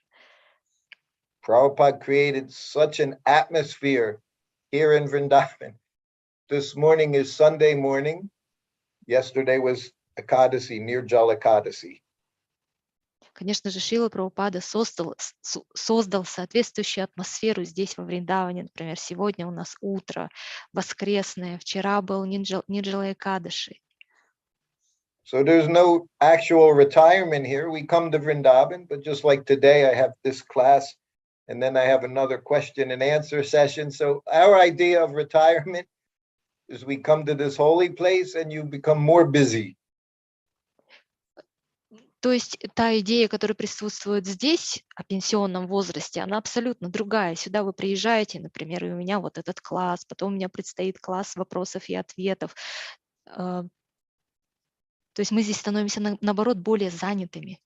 Prabhupada created such an atmosphere here in Vrindavan. This morning is Sunday morning. Yesterday was Ekadasi, Nirjala Ekadasi. Конечно же, Шрила Прабхупада создал соответствующую атмосферу здесь, во Вриндаване. Например, сегодня у нас утро воскресное, вчера был Нирджала Экадаши. So there's no actual retirement here. We come to Vrindavan, but just like today, I have this class, and then I have another question and answer session. So our idea of retirement is we come to this holy place and you become more busy. То есть та идея, которая присутствует здесь, о пенсионном возрасте, она абсолютно другая. Сюда вы приезжаете, например, и у меня вот этот класс, потом у меня предстоит класс вопросов и ответов. То есть мы здесь становимся, наоборот, более занятыми.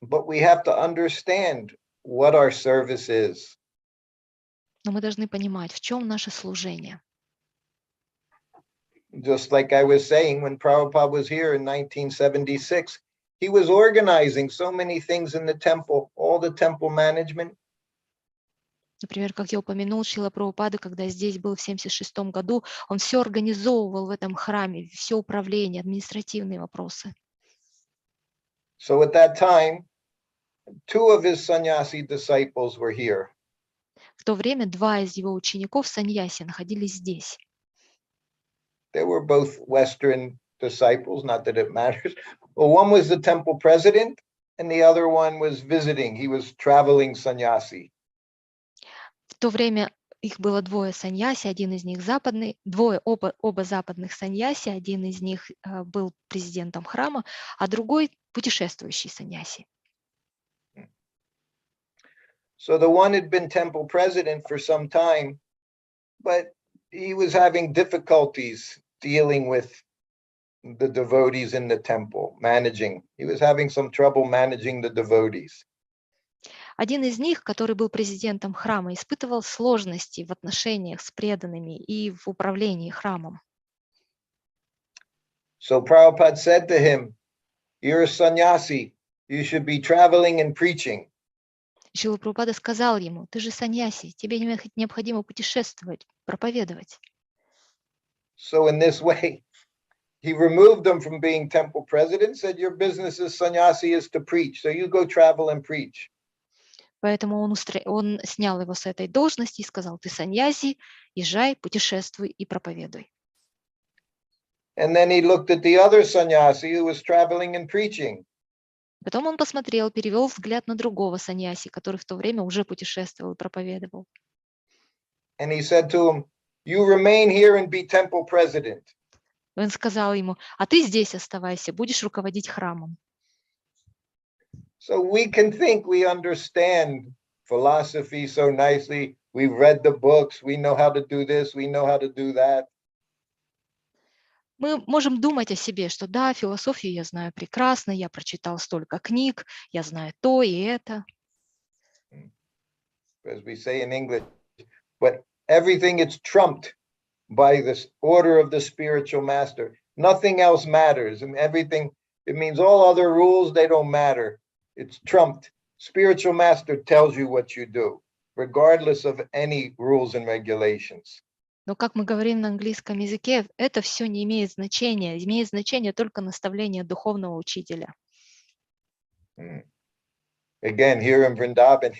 But we have to understand what our service is. Но мы должны понимать, в чем наше служение. Just like I was saying, when Prabhupada was here in 1976, he was organizing so many things in the temple, all the temple management. Например, как я упомянул, Шрила Прабхупада, когда здесь был в 1976 году, он все организовывал в этом храме, все управление, административные вопросы. So at that time, two of his sannyasi disciples were here. В то время два из его учеников саньяси находились здесь. They were both Western disciples, not that it matters. Well, one was the temple president, and the other one was visiting. He was traveling sannyasi. В то время их было двое саньяси, один из них западный, оба западных саньяси, один из них был президентом храма, а другой путешествующий саньяси. So the one had been temple president for some time, but he was having difficulties dealing with the devotees in the temple, managing. He was having some trouble managing the devotees. Один из них, который был президентом храма, испытывал сложности в отношениях с преданными и в управлении храмом. So Prabhupada said to him, "You're a sannyasi. You should be traveling and preaching." Шрила Прабхупада сказал ему: ты же саньяси, тебе необходимо путешествовать, проповедовать. So in this way, he removed them from being temple president, said, "Your business as sannyasi is to preach. So you go travel and preach." Поэтому он снял его с этой должности и сказал: ты саньяси, езжай, путешествуй и проповедуй. And then he looked at the other sannyasi who was traveling and preaching. Потом он посмотрел, перевел взгляд на другого саньяси, который в то время уже путешествовал и проповедовал. And he said to him, "You remain here and be temple president." Он сказал ему: а ты здесь оставайся, будешь руководить храмом. So we can think we understand philosophy so nicely. We've read the books. We know how to do this. We know how to do that. Мы можем думать о себе, что да, философию я знаю прекрасно, я прочитал столько книг, я знаю то и это. As we say in English, but everything is trumped by this order of the spiritual master. Nothing else matters. And everything, it means all other rules, they don't matter. It's trumped. Spiritual master tells you what you do, regardless of any rules and regulations. Но, как мы говорим на английском языке, это все не имеет значения. Имеет значение только наставление духовного учителя. Again, here in Vrindavan,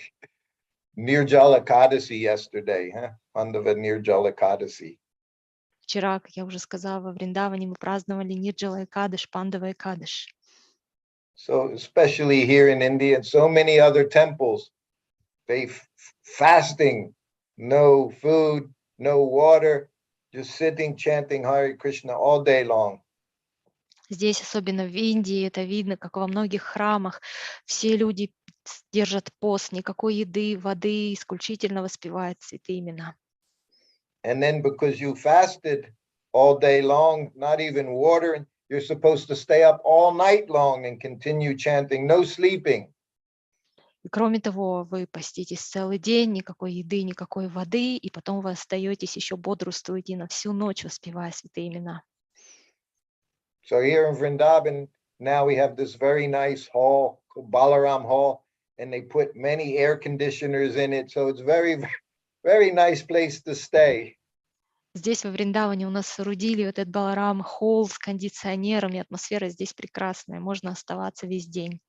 Nirjala Ekadasi yesterday, Pandava Nirjala Ekadasi. Вчера, как я уже сказала, во Вриндаване мы праздновали Нирджала Экадыш, Пандава Экадыш. So especially here in India and so many other temples, they fasting, no food, no water, just sitting chanting Hare Krishna all day long. Здесь, особенно в Индии, это видно, как во многих храмах все люди держат пост, никакой еды, воды, исключительно воспевают святые имена. And then because you fasted all day long, not even water, you're supposed to stay up all night long and continue chanting, no sleeping. И кроме того, вы поститесь целый день, никакой еды, никакой воды, и потом вы остаетесь еще бодрствуете на всю ночь, воспевая святые имена. So here in Vrindavan, now we have this very nice hall, called Balaram Hall, and they put many air conditioners in it. So it's very, very nice place to stay. Здесь, во Вриндаване, у нас соорудили этот Баларам холл с кондиционером, и атмосфера здесь прекрасная, можно оставаться весь день.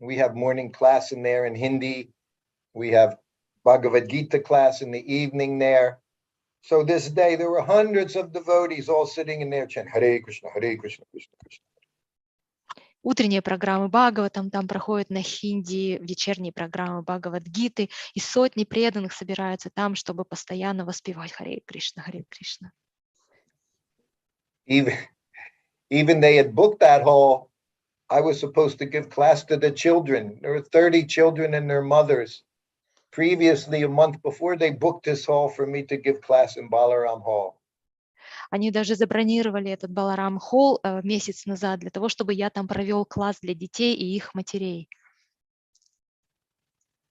We have morning class in there in Hindi. We have Bhagavad Gita class in the evening there. So this day there were hundreds of devotees all sitting in there chanting Hare Krishna, Hare Krishna, Krishna Krishna. Утренние программы Бхагаватам там проходят на хинди, вечерние программы Бхагавад-гиты, и сотни преданных собираются там, чтобы постоянно воспевать Харе Кришна, Харе Кришна. Even they had booked that hall. I was supposed to give class to the children. There were 30 children and their mothers. Previously, a month before, they booked this hall for me to give class in Balaram Hall. Они даже забронировали этот Баларам холл месяц назад для того, чтобы я там провел класс для детей и их матерей.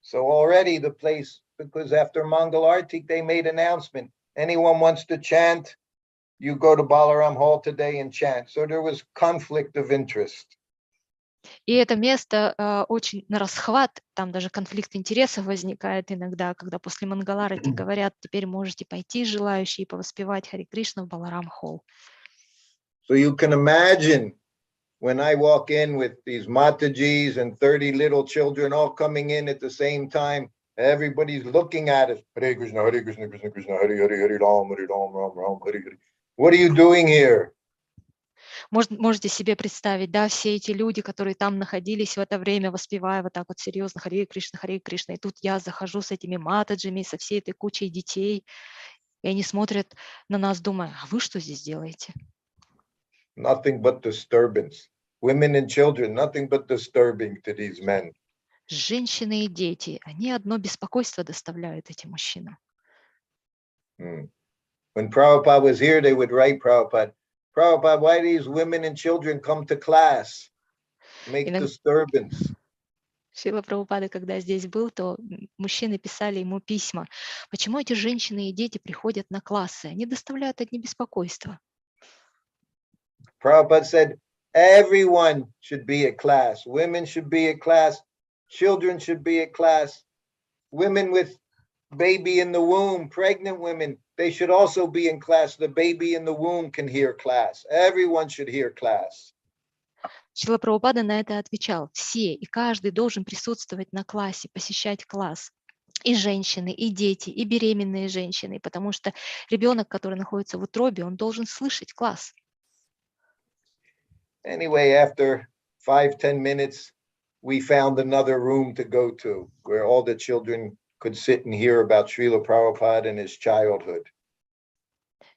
So already the place, because after Mangal Artik, they made announcement. Anyone wants to chant, you go to Balaram Hall today and chant. So there was conflict of interest. И это место очень на расхват, там даже конфликт интересов возникает иногда, когда после Мангаларати говорят, теперь можете пойти, желающие, повоспевать Хари Кришна в Баларам-холл. So you can imagine when I walk in with these Matajis and 30 little children all coming in at the same time, everybody's looking at us. Hare Krishna, Hare Krishna, Krishna Krishna, Hare Hare, Hare Ram, Ram Ram, Hare Hare. What are you doing here? Можете себе представить, да, все эти люди, которые там находились в это время, воспевая вот так вот серьезно Харе Кришна, и тут я захожу с этими матаджами, со всей этой кучей детей, и они смотрят на нас, думая, а вы что здесь делаете? Nothing but disturbance. Women and children, nothing but disturbing to these men. Женщины и дети, они одно беспокойство доставляют этим мужчинам. When Prabhupada was here, they would write Prabhupada, Prabhupada, why these women and children come to class? Make disturbance. Шрила Прабхупада, когда здесь был, то мужчины писали ему письма. Почему эти женщины и дети приходят на классы? Они доставляют одни беспокойства. Prabhupada said, everyone should be at class. Women should be at class. Children should be at class. Women with baby in the womb, pregnant women, they should also be in class. The baby in the womb can hear class. Everyone should hear class. Шрила Прабхупада на это отвечал. Все и каждый должен присутствовать на классе, посещать класс. И женщины, и дети, и беременные женщины, потому что ребенок, который находится в утробе, он должен слышать класс. Anyway, after 5-10 minutes, we found another room to go to where all the children could sit and hear about Srila Prabhupada and his childhood.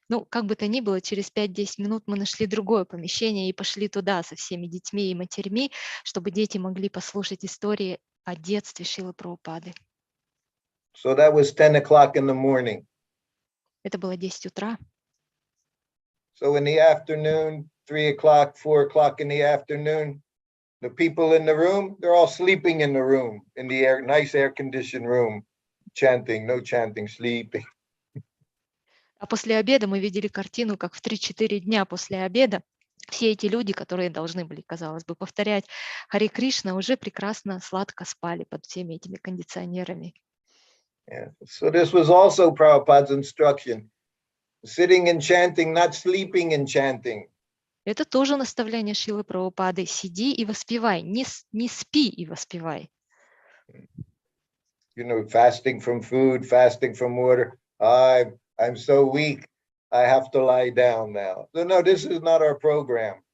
Ну, как бы то ни было, через 5-10 минут мы нашли другое помещение и пошли туда со всеми детьми и матерьми, чтобы дети могли послушать истории о детстве Шрилы Прабхупады. So that was 10 o'clock in the morning. Это было 10 утра. So in the afternoon, 3 o'clock, 4 o'clock in the afternoon, the people in the room, they're all sleeping in the room, in the nice air-conditioned room, chanting, no chanting, sleeping. А после обеда мы видели картину, как в 3-4 дня после обеда все эти люди, которые должны были, казалось бы, повторять Харе Кришна, уже прекрасно сладко спали под всеми этими кондиционерами. Yeah. So this was also Prabhupada's instruction, sitting and chanting, not sleeping and chanting. Это тоже наставление Шрилы Прабхупады. Сиди и воспевай, не спи и воспевай. You know, fasting from food, fasting from water. I'm so weak, I have to lie down now. No, this is not our program.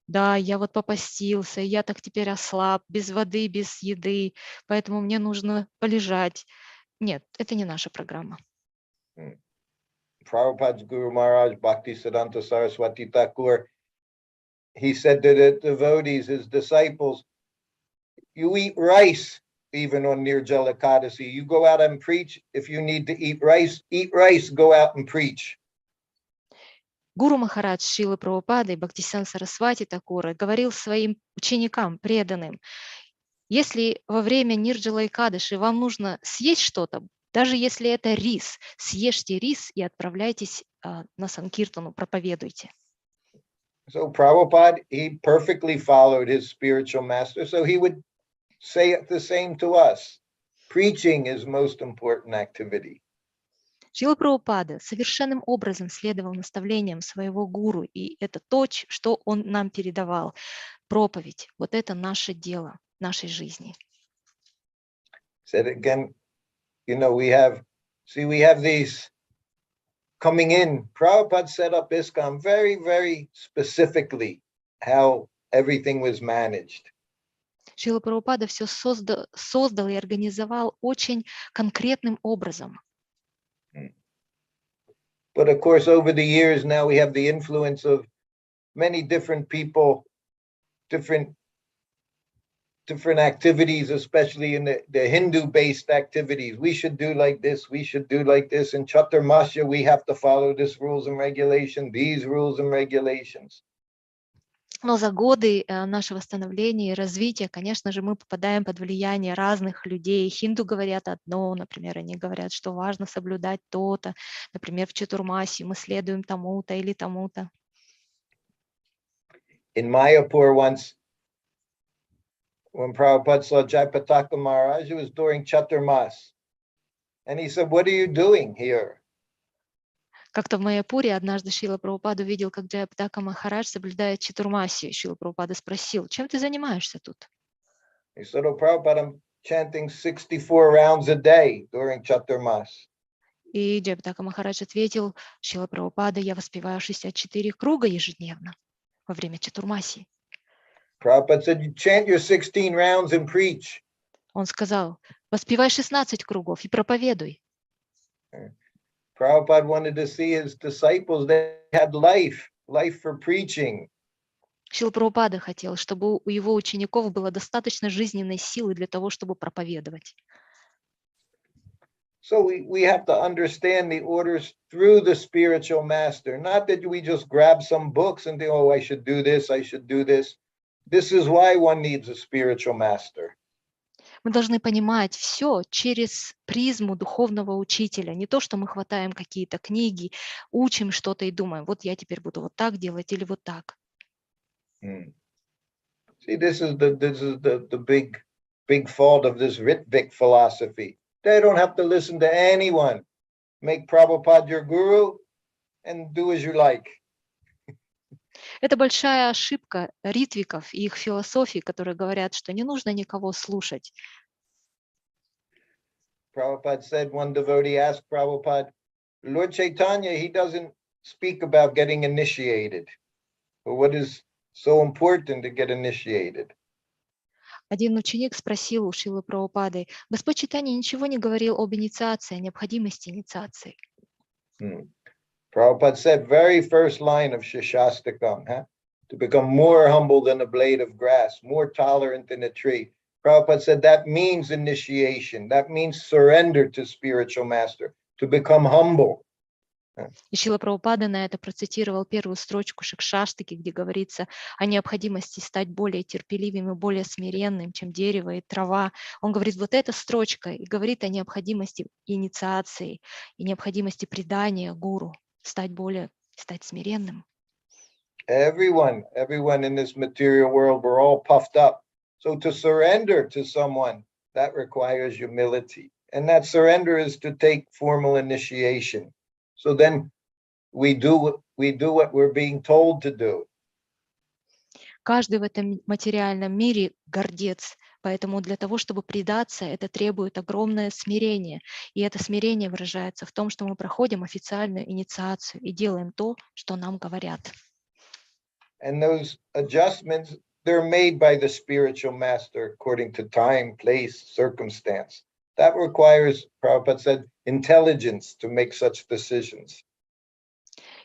Да, я вот попастился, я так теперь ослаб, без воды, без еды, поэтому мне нужно полежать. Нет, это не наша программа. Prabhupada's Guru Maharaj, Bhaktisiddhanta Saraswati Thakur, he said to the devotees, his disciples, you eat rice even on Nirjala Ekadasi. You go out and preach. If you need to eat rice, go out and preach. Гуру Махарадж Шрилы Прабхупады и Бхактисиддханта Сарасвати Такура говорил своим ученикам, преданным, если во время Нирджала Экадаши вам нужно съесть что-то, даже если это рис, съешьте рис и отправляйтесь на Санкиртану, проповедуйте. So Prabhupada, he perfectly followed his spiritual master, so he would say the same to us. Preaching is most important activity. Шрила Прабхупада совершенным образом следовал наставлениям своего гуру, и это то, что он нам передавал. Проповедь, вот это наше дело, нашей жизни. Said again, you know, we have these coming in. Prabhupada set up ISKCON very, very specifically how everything was managed. Шрила Прабхупада все создал и организовал очень конкретным образом. But of course, over the years, now we have the influence of many different people, different activities, especially in the Hindu-based activities. We should do like this, we should do like this. In Chaturmasya, we have to follow this rules and regulation, these rules and regulations. Но за годы нашего становления и развития, конечно же, мы попадаем под влияние разных людей. Хинду говорят одно, например, они говорят, что важно соблюдать то-то. Например, в Чатурмасе мы следуем тому-то или тому-то. In Mayapur once, when Prabhupada saw Jayapataka Maharaj, it was during Chaturmas. And he said, what are you doing here? Как-то в Майяпуре однажды Шрила Прабхупада увидел, как Джаяпатака Махарадж соблюдает чатурмасию. Шрила Прабхупада спросил, чем ты занимаешься тут? He said, oh, Prabhupada, I'm chanting 64 rounds a day during Chaturmas. И Джаяпатака Махарадж ответил, Шрила Прабхупада, я воспеваю 64 круга ежедневно во время чатурмасии. Prabhupada said, you chant your 16 rounds and preach. Он сказал, воспевай 16 кругов и проповедуй. Prabhupada wanted to see his disciples, they had life for preaching. Шрила Прабхупада хотел, чтобы у его учеников было достаточно жизненной силы для того, чтобы проповедовать. So we have to understand the orders through the spiritual master, not that we just grab some books and think, oh, I should do this, I should do this. This is why one needs a spiritual master. Мы должны понимать все через призму духовного учителя. Не то, что мы хватаем какие-то книги, учим что-то и думаем, вот я теперь буду вот так делать или вот так. See, this is the big fault of this Ritvik philosophy. They don't have to listen to anyone. Make Prabhupada your guru and do as you like. Это большая ошибка ритвиков и их философии, которые говорят, что не нужно никого слушать. Prabhupada said, one devotee asked Prabhupada, Lord Chaitanya, he doesn't speak about getting initiated. But what is so important to get initiated? Один ученик спросил у Шрилы Прабхупады, Господь Чайтанья ничего не говорил об инициации, о необходимости инициации. Prabhupada said, very first line of Shishastakam, to become more humble than a blade of grass, more tolerant than a tree. Prabhupada said that means initiation, that means surrender to spiritual master, to become humble. И Шрила Прабхупада на это процитировал первую строчку Шикшаштаки, где говорится о необходимости стать более терпеливым и более смиренным, чем дерево и трава. Он говорит, вот эта строчка и говорит о необходимости инициации и необходимости предания гуру, стать смиренным. Everyone in this material world, we're all puffed up. So to surrender to someone, that requires humility. And that surrender is to take formal initiation. So then we do what we're being told to do. Каждый в этом материальном мире гордец, поэтому для того, чтобы предаться, это требует огромное смирение. И это смирение выражается в том, что мы проходим официальную инициацию и делаем то, что нам говорят. And those adjustments, they're made by the spiritual master according to time, place, circumstance. That requires, Prabhupada said, intelligence to make such decisions.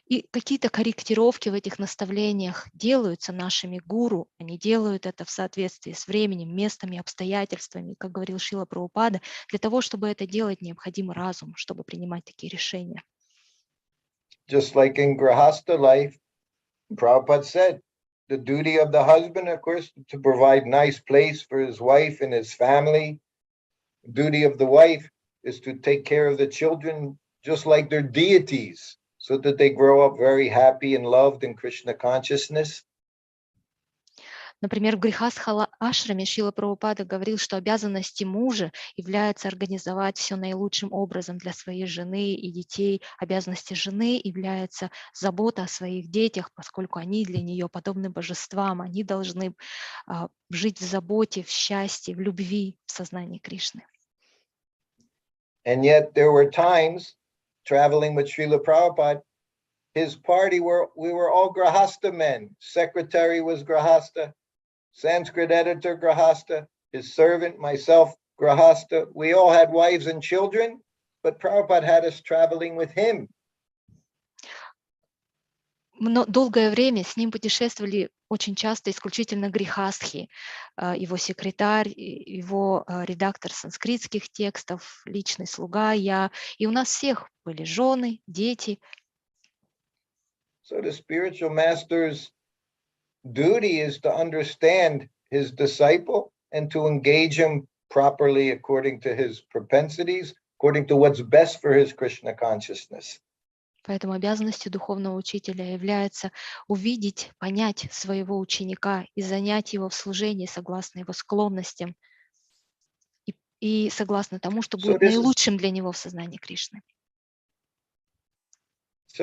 И какие-то корректировки в этих наставлениях делаются нашими гуру. Они делают это в соответствии с временем, местом и обстоятельствами, как говорил Шрила Прабхупада. Для того, чтобы это делать, необходим разум, чтобы принимать такие решения. Just like in Grahastha life, Prabhupada said, the duty of the husband, of course, to provide nice place for his wife and his family. The duty of the wife is to take care of the children just like they're deities, so that they grow up very happy and loved in Krishna consciousness. Например, в Грихастха ашраме Шрила Прабхупада говорил, что обязанностью мужа является организовать все наилучшим образом для своей жены и детей. Обязанностью жены является забота о своих детях, поскольку они для нее подобны божествам. Они должны жить в заботе, в счастье, в любви, в сознании Кришны. And yet there were times traveling with Srila Prabhupada, his party we were all Grahastha men. Secretary was Grahastha, Sanskrit editor Grahastha, his servant, myself Grahastha. We all had wives and children, but Prabhupada had us traveling with him. Но долгое время с ним путешествовали очень часто исключительно грихастхи, его секретарь, его редактор санскритских текстов, личный слуга, я. И у нас всех были жены, дети. So the spiritual master's duty is to understand his disciple and to engage him properly according to his propensities, according to what's best for his Krishna consciousness. Поэтому обязанностью духовного учителя является увидеть, понять своего ученика и занять его в служении согласно его склонностям и согласно тому, что So будет наилучшим для него в сознании Кришны.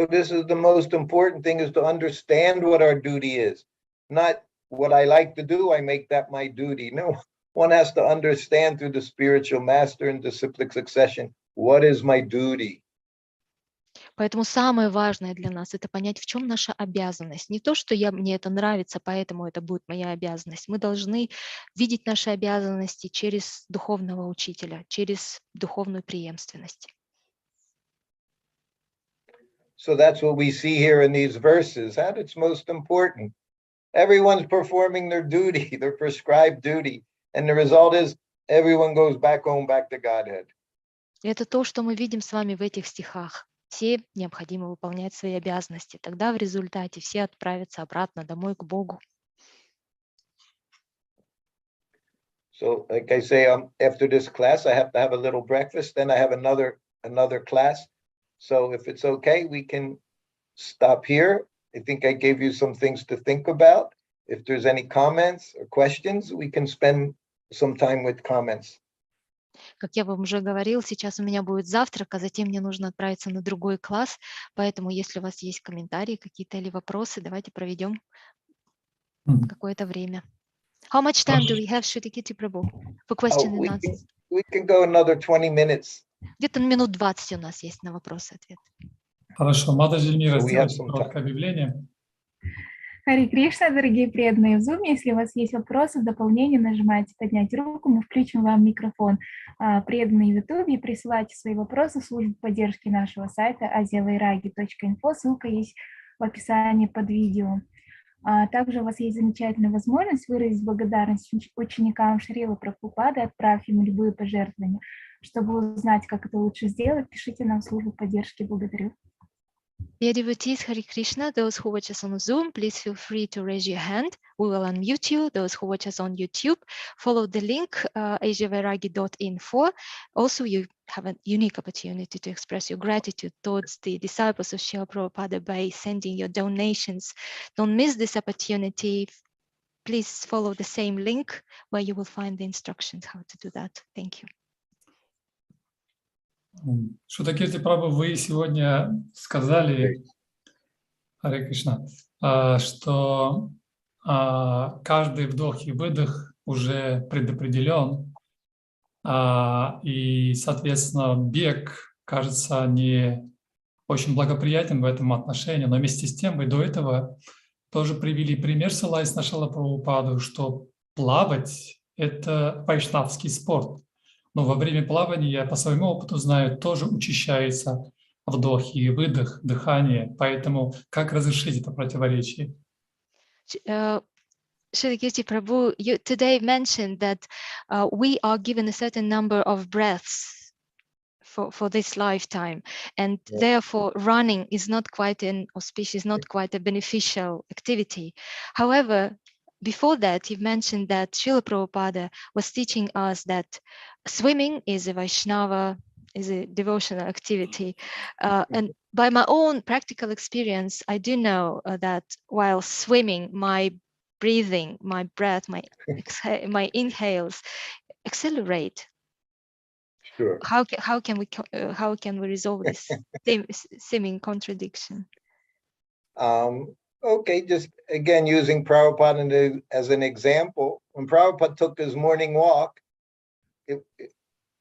this is the most important thing, is to understand what our duty is. Not what I like to do, I make that my duty. No, one has to understand through the spiritual master and disciplic succession, what is my duty? Поэтому самое важное для нас — это понять, в чем наша обязанность. Не то, что мне это нравится, поэтому это будет моя обязанность. Мы должны видеть наши обязанности через духовного учителя, через духовную преемственность. So that's what we see here in these verses. That it's most important. Everyone's performing their duty, their prescribed duty. And the result is everyone goes back home, back to Godhead. И это то, что мы видим с вами в этих стихах. Все необходимо выполнять свои обязанности. Тогда в результате все отправятся обратно домой к Богу. So like I say, after this class, I have to have a little breakfast. Then I have another class. So if it's okay, we can stop here. I think I gave you some things to think about. If there's any comments or questions, we can spend some time with comments. Как я вам уже говорил, сейчас у меня будет завтрак, а затем мне нужно отправиться на другой класс. Поэтому, если у вас есть комментарии какие-то или вопросы, давайте проведем какое-то время. How much time do we have, Srutakirti Prabhu, for question and answers? We can go another 20 minutes. Где-то минут 20 у нас есть на вопросы и ответы. Хорошо, Матаджи Мира, So we have сделайте some короткое объявление. Хари Кришна, дорогие преданные в Zoom, если у вас есть вопросы, дополнения, нажимайте «Поднять руку», мы включим вам микрофон. Преданные в YouTube, присылайте свои вопросы в службу поддержки нашего сайта asiavairagi.info, ссылка есть в описании под видео. Также у вас есть замечательная возможность выразить благодарность ученикам Шрилы Прабхупады, отправив ему любые пожертвования. Чтобы узнать, как это лучше сделать, пишите нам в службу поддержки. Благодарю. Dear devotees, Hare Krishna, those who watch us on Zoom, please feel free to raise your hand. We will unmute you. Those who watch us on YouTube, follow the link asiavairagi.info. Also, you have a unique opportunity to express your gratitude towards the disciples of Srila Prabhupada by sending your donations. Don't miss this opportunity. Please follow the same link where you will find the instructions how to do that. Thank you. Срутакирти Прабху, вы сегодня сказали, Харе Кришна, что каждый вдох и выдох уже предопределен, и, соответственно, бег кажется не очень благоприятен в этом отношении, но вместе с тем вы до этого тоже привели пример, ссылаясь на Шрила Прабхупаду, что плавать – это вайшнавский спорт. Но во время плавания, я по своему опыту знаю, тоже учащается вдох и выдох, дыхание. Поэтому как разрешить это противоречие? Srutakirti Prabhu, you today mentioned that we are given a certain number of breaths for this lifetime, and therefore running is not quite an auspicious, not quite a beneficial activity. However, before that, you mentioned that Srila Prabhupada was teaching us that swimming is a Vaishnava, is a devotional activity. And by my own practical experience, I do know that while swimming, my breathing, my breath, my inhales accelerate. Sure. How can we resolve this seeming contradiction? Okay, just again, using Prabhupada as an example, when Prabhupada took his morning walk,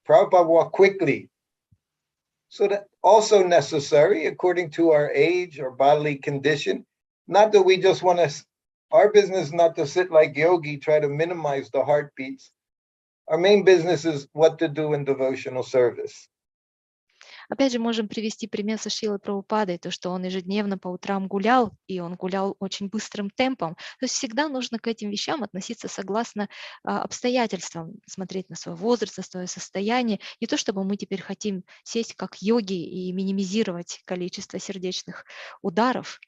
Prabhupada walked quickly. So that also necessary according to our age or bodily condition. Not that we just want to, our business is not to sit like yogi, try to minimize the heartbeats. Our main business is what to do in devotional service. Опять же, можем привести пример со Шрилой Прабхупадой, то, что он ежедневно по утрам гулял, и он гулял очень быстрым темпом. То есть всегда нужно к этим вещам относиться согласно обстоятельствам, смотреть на свой возраст, на свое состояние. Не то, чтобы мы теперь хотим сесть как йоги и минимизировать количество сердечных ударов.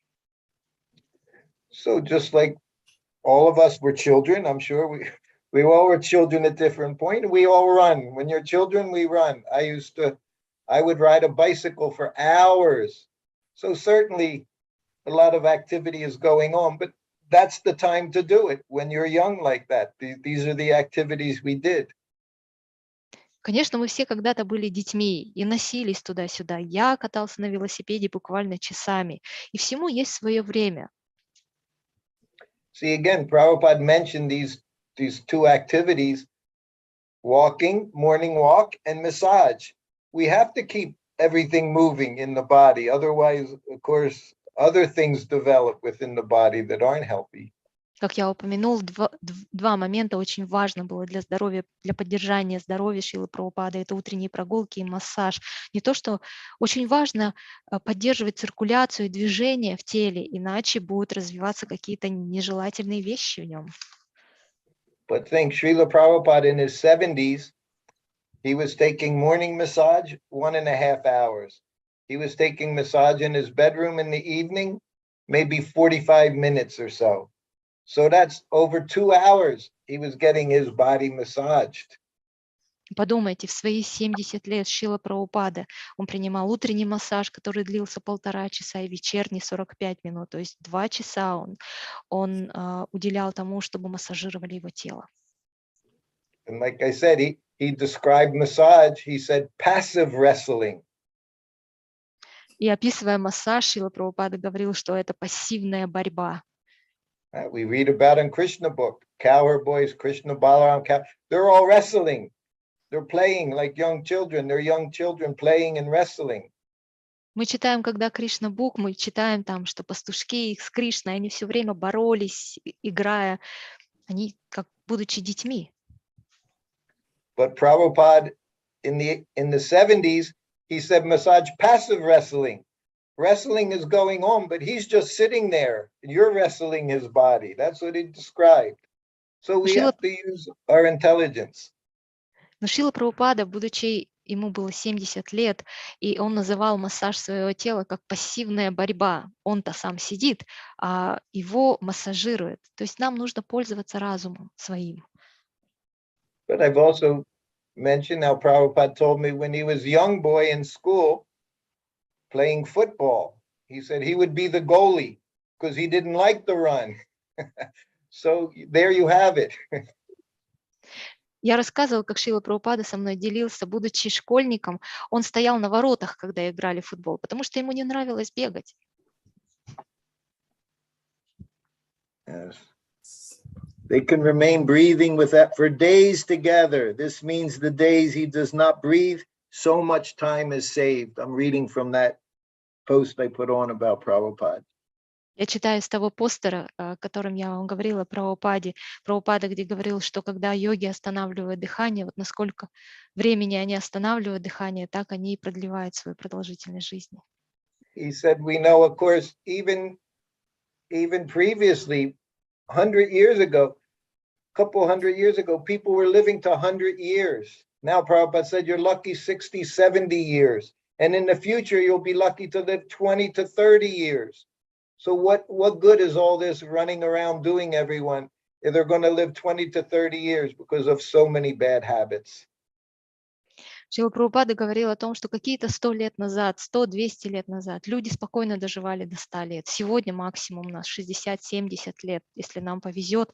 So just like all of us were children, I'm sure we all were children at different point, and we all run. When you're children, we run. I would ride a bicycle for hours. So certainly a lot of activity is going on, but that's the time to do it when you're young like that. These are the activities we did. Конечно, мы все когда-то были детьми и носились туда-сюда. Я катался на велосипеде буквально часами. И всему есть свое время. See, again, Prabhupada mentioned these two activities, walking, morning walk, and massage. We have to keep everything moving in the body. Otherwise, of course, other things develop within the body that aren't healthy. Как я упомянул, два момента очень важно было для здоровья, для поддержания здоровья Шрилы Прабхупады. Это утренние прогулки и массаж. Не то, что очень важно поддерживать циркуляцию и движение в теле, иначе будут развиваться какие-то нежелательные вещи в нем. But think, Srila Prabhupada in his 70s, he was taking morning massage 1.5 hours. He was taking massage in his bedroom in the evening, maybe 45 minutes or so. So that's over 2 hours he was getting his body massaged. Подумайте, в свои 70 лет Шрила Прабхупада, он принимал утренний массаж, который длился 1,5 часа, и вечерний 45 минут. То есть 2 часа он уделял тому, чтобы массажировали его тело. And like I said, he described massage, he said passive wrestling. И описывая массаж, Шрила Прабхупада говорил, что это пассивная борьба. We read about in Krishna book, cowherd boys, Krishna, Balaram, they're all wrestling. They're playing like young children. They're young children playing and wrestling. Мы читаем, когда Кришна Бук, мы читаем там, что пастушки их с Кришной, они все время боролись, играя, они как будучи детьми. But Prabhupada in the 70s, he said massage passive wrestling. Wrestling is going on, but he's just sitting there. And you're wrestling his body. That's what he described. So we have to use our intelligence. Но Шрила Прабхупада, будучи, ему было 70 лет, и он называл массаж своего тела как пассивная борьба. Он-то сам сидит, а его массажирует. То есть нам нужно пользоваться разумом своим. But I've also mentioned how Prabhupada told me when he was a young boy in school playing football, he said he would be the goalie because he didn't like the run. So there you have it. Я рассказывала, как Шрила Прабхупада со мной делился, будучи школьником, он стоял на воротах, когда играли в футбол, потому что ему не нравилось бегать. Yes. They can remain breathing with that for days together. This means the days he does not breathe, so much time is saved. I'm reading from that post I put on about Prabhupada. Я читаю из того постера, которым я вам говорила про Прабхупада, где говорил, что когда йоги останавливают дыхание, вот насколько времени они останавливают дыхание, так они и продлевают свою продолжительность жизни. He said, we know, of course, even previously, 100 years ago, couple hundred years ago, people were living to 100 years. Now Prabhupada said you're lucky 60, 70 years. And in the future, you'll be lucky to live 20 to 30 years. So what good is all this running around doing, everyone, if they're going to live 20 to 30 years because of so many bad habits? Шрила Прабхупада говорил о том, что какие-то 100 лет назад, 100-200 лет назад люди спокойно доживали до 100 лет. Сегодня максимум у нас 60-70 лет, если нам повезет.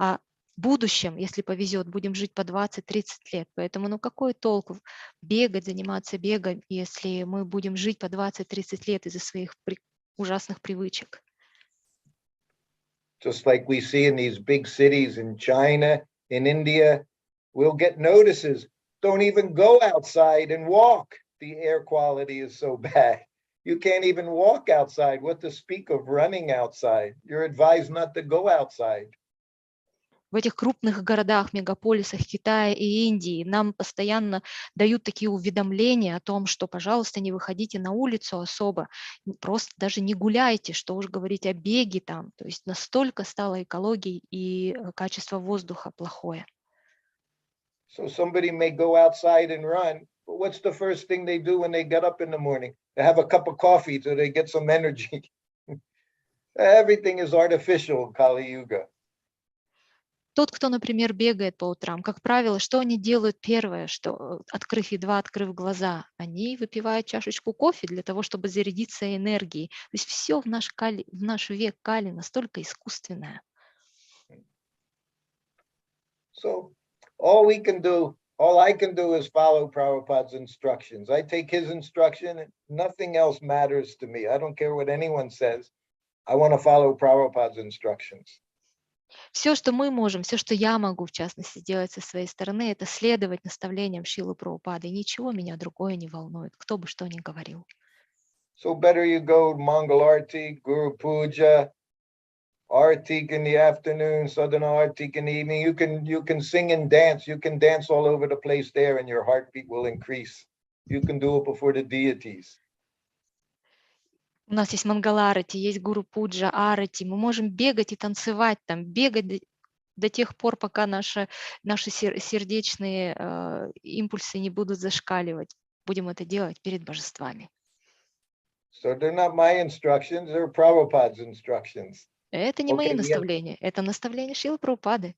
А в будущем, если повезет, будем жить по 20-30 лет. Поэтому какой толк бегать, заниматься бегом, если мы будем жить по 20-30 лет из-за своих ужасных привычек? Just like we see in these big cities in China, in India, we'll get notices. Don't even go outside and walk. The air quality is so bad. You can't even walk outside. What to speak of running outside? You're advised not to go outside. В этих крупных городах, мегаполисах Китая и Индии нам постоянно дают такие уведомления о том, что, пожалуйста, не выходите на улицу особо, просто даже не гуляйте, что уж говорить о беге там. То есть настолько стала экология и качество воздуха плохое. So somebody may go outside and run, but what's the first thing they do when they get up in the morning? They have a cup of coffee so they get some energy. Everything is artificial in Kali Yuga. Тот, кто, например, бегает по утрам, как правило, что они делают первое, что, едва открыв глаза, они выпивают чашечку кофе для того, чтобы зарядиться энергией. То есть все в наш век Кали настолько искусственное. So all I can do is follow Prabhupada's instructions. I take his instruction and nothing else matters to me. I don't care what anyone says. I want to follow Prabhupada's instructions. Все, что мы можем, все, что я могу, в частности, сделать со своей стороны, это следовать наставлениям Шрилы Прабхупады. И ничего меня другое не волнует, кто бы что ни говорил. So better you go Mangal Arti, Guru Puja, Artik in the afternoon, Sadhana Artik in the evening. You can sing and dance. You can dance all over the place there and your heartbeat will increase. You can do it before the deities. У нас есть Мангаларати, есть Гуру Пуджа, Арати. Мы можем бегать и танцевать там, бегать до тех пор, пока наши сердечные импульсы не будут зашкаливать. Будем это делать перед божествами. So they're not my instructions, they're Prabhupada's instructions. Это не мои наставления, это наставления Шрилы Прабхупады.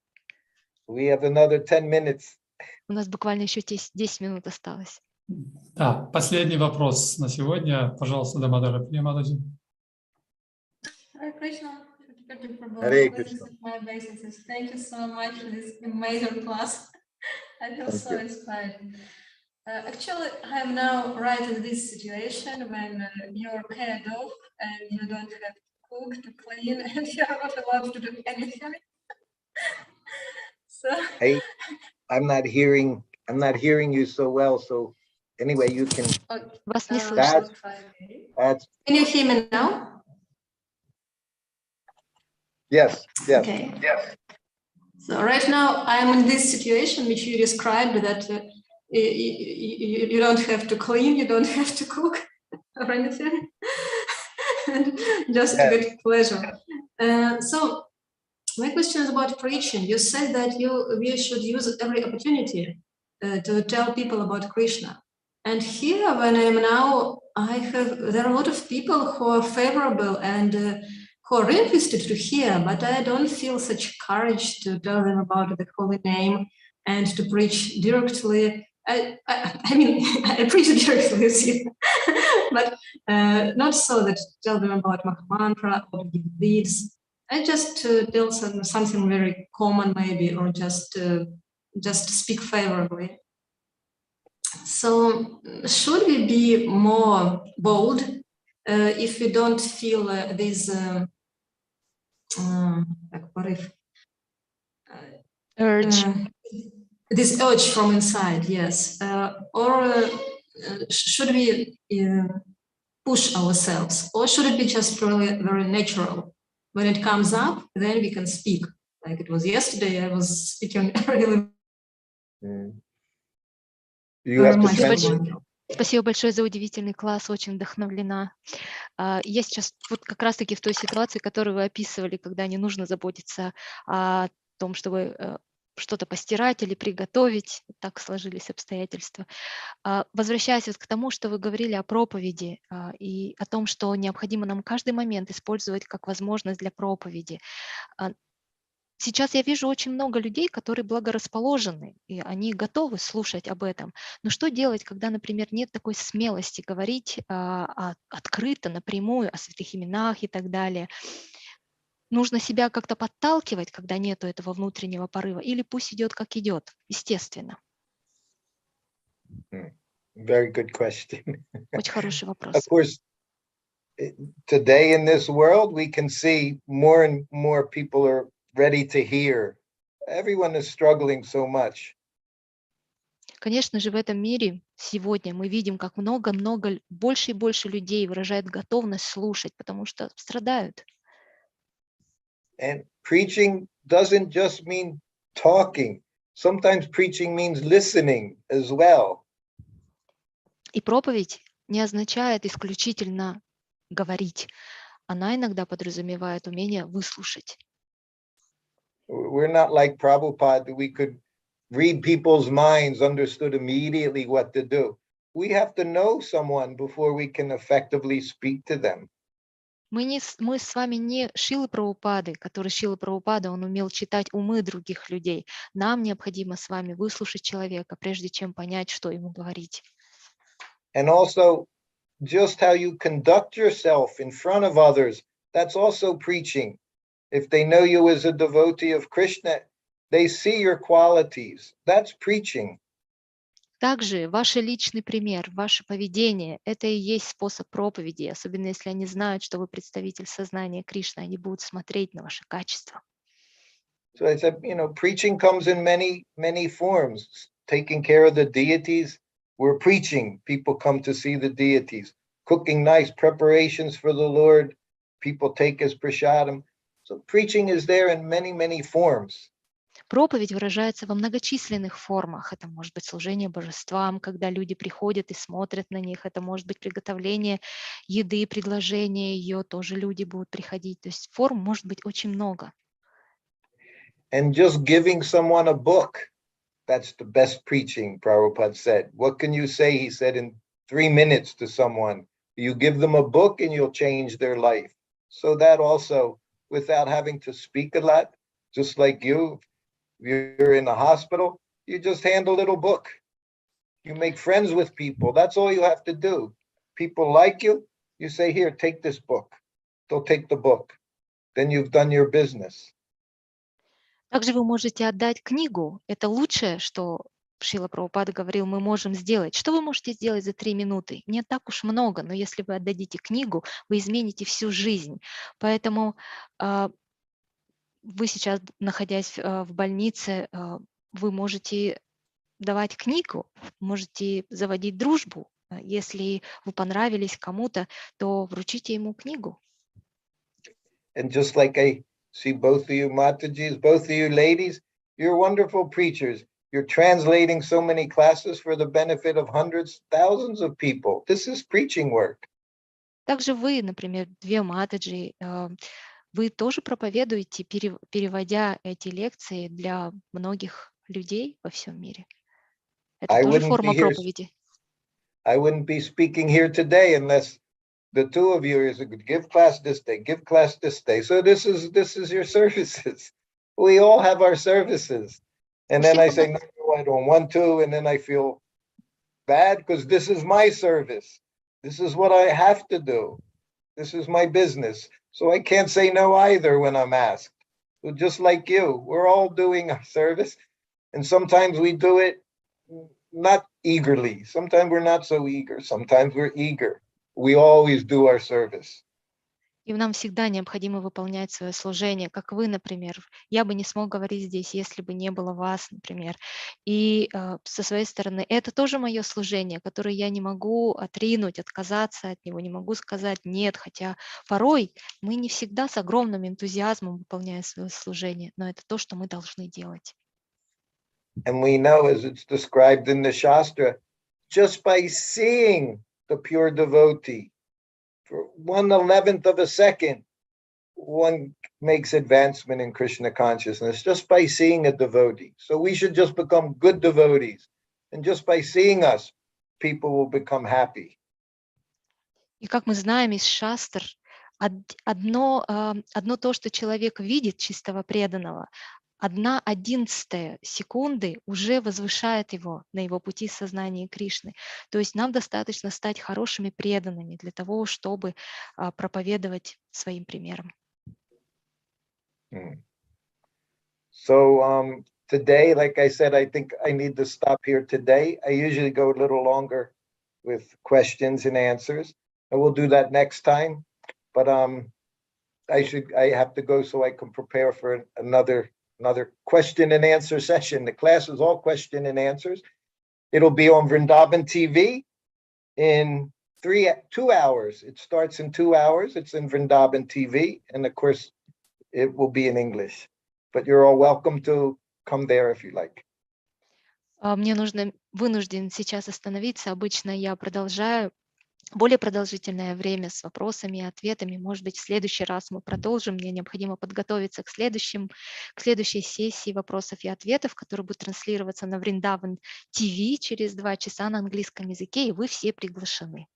We have another 10 minutes. У нас буквально еще 10 минут осталось. Да, последний вопрос на сегодня. Пожалуйста, Дамодара Приямададжи. Hare Krishna. Hare Krishna. Thank you so much for this amazing class. I feel Thank so you. inspired. Actually, I am now right in this situation when you're head off and you don't have to cook, to clean, and you're not allowed to do anything. So Hey, I'm not hearing you so well. So anyway, you can. Вас не слышно. That's can you hear me now? yes. Okay. Yes. So right now I'm in this situation which you described that you don't have to clean, you don't have to cook or anything, and just Yes. get pleasure. So my question is about preaching. You said that we should use every opportunity to tell people about Krishna. And here, when I am now, there are a lot of people who are favorable and who are interested to hear, but I don't feel such courage to tell them about the holy name and to preach directly. I mean, I preach directly, you see, but not so that tell them about Mahamantra or good deeds. I just tell them something very common, maybe, or just speak favorably. So, should we be more bold if we don't feel this Urge. This urge from inside, yes, or should we push ourselves, or should it be just really very natural? When it comes up, then we can speak. Like it was yesterday, I was speaking really. You have to Спасибо mention. большое. Спасибо большое за удивительный класс, очень вдохновлена. Я сейчас вот как раз-таки в той ситуации, которую вы описывали, когда не нужно заботиться о том, чтобы что-то постирать или приготовить, так сложились обстоятельства. Возвращаясь вот к тому, что вы говорили о проповеди и о том, что необходимо нам каждый момент использовать как возможность для проповеди. Сейчас я вижу очень много людей, которые благорасположены, и они готовы слушать об этом. Но что делать, когда, например, нет такой смелости говорить открыто, напрямую о святых именах и так далее? Нужно себя как-то подталкивать, когда нету этого внутреннего порыва, или пусть идет как идет, естественно? Very good question. Очень хороший вопрос. Of course, today in this world, we can see more and more people are ready to hear. Everyone is struggling so much. Конечно же, в этом мире сегодня мы видим, как много-много, больше и больше людей выражают готовность слушать, потому что страдают. And preaching doesn't just mean talking. Sometimes preaching means listening as well. И проповедь не означает исключительно говорить. Она иногда подразумевает умение выслушать. We're not like Prabhupada that we could read people's minds, understood immediately what to do. We have to know someone before we can effectively speak to them. Мы с вами не Шилы Прабхупады, который Шила Прабхупада, он умел читать умы других людей. Нам необходимо с вами выслушать человека, прежде чем понять, что ему говорить. And also, just how you conduct yourself in front of others, that's also preaching. If they know you as a devotee of Krishna, they see your qualities. That's preaching. Также ваш личный пример, ваше поведение – это и есть способ проповеди, особенно если они знают, что вы представитель сознания Кришны, они будут смотреть на ваши качества. So I said, preaching comes in many forms. Taking care of the deities, we're preaching. People come to see the deities. Cooking nice preparations for the Lord, people take as prasadam. So preaching is there in many forms. Проповедь выражается во многочисленных формах. Это может быть служение божествам, когда люди приходят и смотрят на них. Это может быть приготовление еды, предложение ее, тоже люди будут приходить. То есть форм может быть очень много. And just giving someone a book, that's the best preaching, Prabhupada said. What can you say, he said, in 3 minutes to someone? You give them a book and you'll change their life. So that also, without having to speak a lot, just like you, you're in a hospital, you just hand a little book. You make friends with people. That's all you have to do. People like you, you say, here, take this book. They'll take the book. Then you've done your business. Также вы можете отдать книгу. Это лучшее, что Шрила Прабхупада говорил, мы можем сделать. Что вы можете сделать за 3 минуты? Не так уж много, но если вы отдадите книгу, вы измените всю жизнь. Поэтому вы сейчас, находясь в больнице, вы можете давать книгу, можете заводить дружбу. Если вы понравились кому-то, то вручите ему книгу. And just like I see both of you Matajis, both of you ladies, you're wonderful preachers. You're translating so many classes for the benefit of hundreds, thousands of people. This is preaching work. Также вы, например, 2 Матаджи, вы тоже проповедуете, переводя эти лекции для многих людей во всем мире. Это тоже форма проповеди. I wouldn't be speaking here today unless the two of you is give class this day, give class this day. So this is your services. We all have our services. And then I say, no, I don't want to. And then I feel bad because this is my service. This is what I have to do. This is my business. So I can't say no either when I'm asked. So just like you, we're all doing our service. And sometimes we do it not eagerly. Sometimes we're not so eager. Sometimes we're eager. We always do our service. И нам всегда необходимо выполнять свое служение, как вы, например. Я бы не смог говорить здесь, если бы не было вас, например. И со своей стороны, это тоже мое служение, которое я не могу отринуть, отказаться от него, не могу сказать нет, хотя порой мы не всегда с огромным энтузиазмом выполняем свое служение, но это то, что мы должны делать. And we know, as it's described in the Shastra, just by seeing the pure devotee, for 1/11 of a second, one makes advancement in Krishna consciousness just by seeing a devotee. So we should just become good devotees. And just by seeing us, people will become happy. И как мы знаем из шастр, одно то, что человек видит чистого преданного, 1/11 секунды уже возвышает его на его пути сознания Кришны. То есть нам достаточно стать хорошими преданными для того, чтобы проповедовать своим примером. So today, like I said, I think I need to stop here today. I usually go a little longer with questions and answers, and we'll do that next time. But I have to go so I can prepare for another question and answer session. The class is all question and answers. It'll be on Vrindavan TV in 2 hours. It starts in 2 hours. It's in Vrindavan TV. And of course, it will be in English. But you're all welcome to come there if you like. Мне вынужден сейчас остановиться. Обычно я продолжаю более продолжительное время с вопросами и ответами. Может быть, в следующий раз мы продолжим. Мне необходимо подготовиться к следующей сессии вопросов и ответов, которая будет транслироваться на Vrindavan TV через 2 часа на английском языке, и вы все приглашены.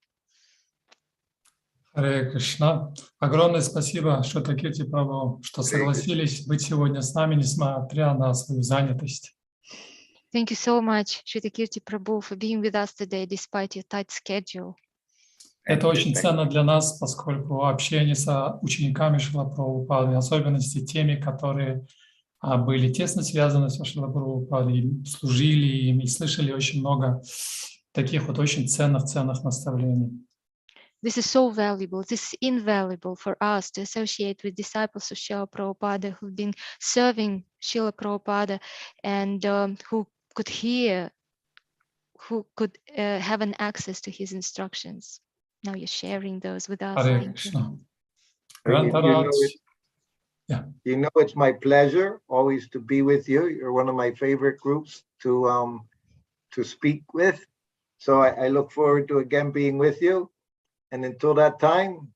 Харе Кришна. Огромное спасибо, Срутакирти Прабху, что согласились быть сегодня с нами, несмотря на свою занятость. Thank you so much, Srutakirti Prabhu, for being with us today despite your tight schedule. Это очень ценно для нас, поскольку общение с учениками Шрила Прабхупады, в особенности теми, которые были тесно связаны с Шрила Прабхупадой, и служили им, и слышали очень много таких вот очень ценных наставлений. This is so valuable. This is invaluable for us to associate with disciples of Srila Prabhupada who've been serving Srila Prabhupada and who could hear, who could have an access to his instructions. Now you're sharing those with us. Hare Thank you. Krishna. You know, it's my pleasure always to be with you. You're one of my favorite groups to speak with. So I look forward to again being with you. And until that time,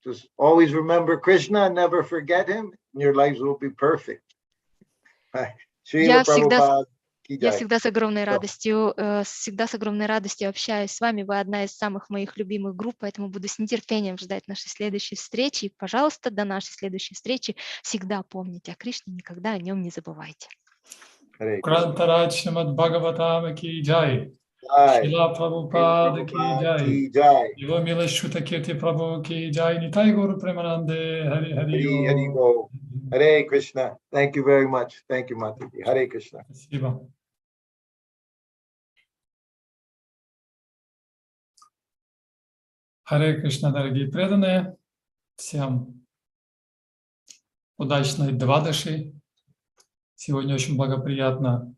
just always remember Krishna and never forget him, and your lives will be perfect. Я Prabhupada всегда с огромной радостью общаюсь с вами. Вы одна из самых моих любимых групп, поэтому буду с нетерпением ждать нашей следующей встречи. И, пожалуйста, до нашей следующей встречи всегда помните о Кришне, никогда о нем не забывайте. Грантарадж Шримад Бхагаватам ки джай. Шрила Прабхупада ки джай. Его милость Срутакирти Прабху ки джай. Нитай Гуру Премананде. Хари Bo. Hare Krishna. Thank you very much. Thank you, Mataji. Hare Krishna. Спасибо. Харе Кришна, дорогие преданные. Всем удачной двадаши. Сегодня очень благоприятно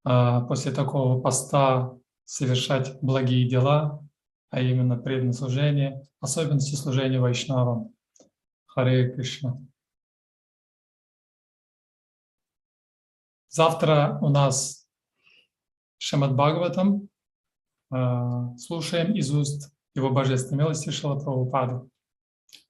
после такого поста совершать благие дела, а именно преданное служение, в особенности служение вайшнавам. Харе Кришна. Завтра у нас Шримад Бхагаватам. Слушаем из уст Его Божественной милости Шрила Прабхупады.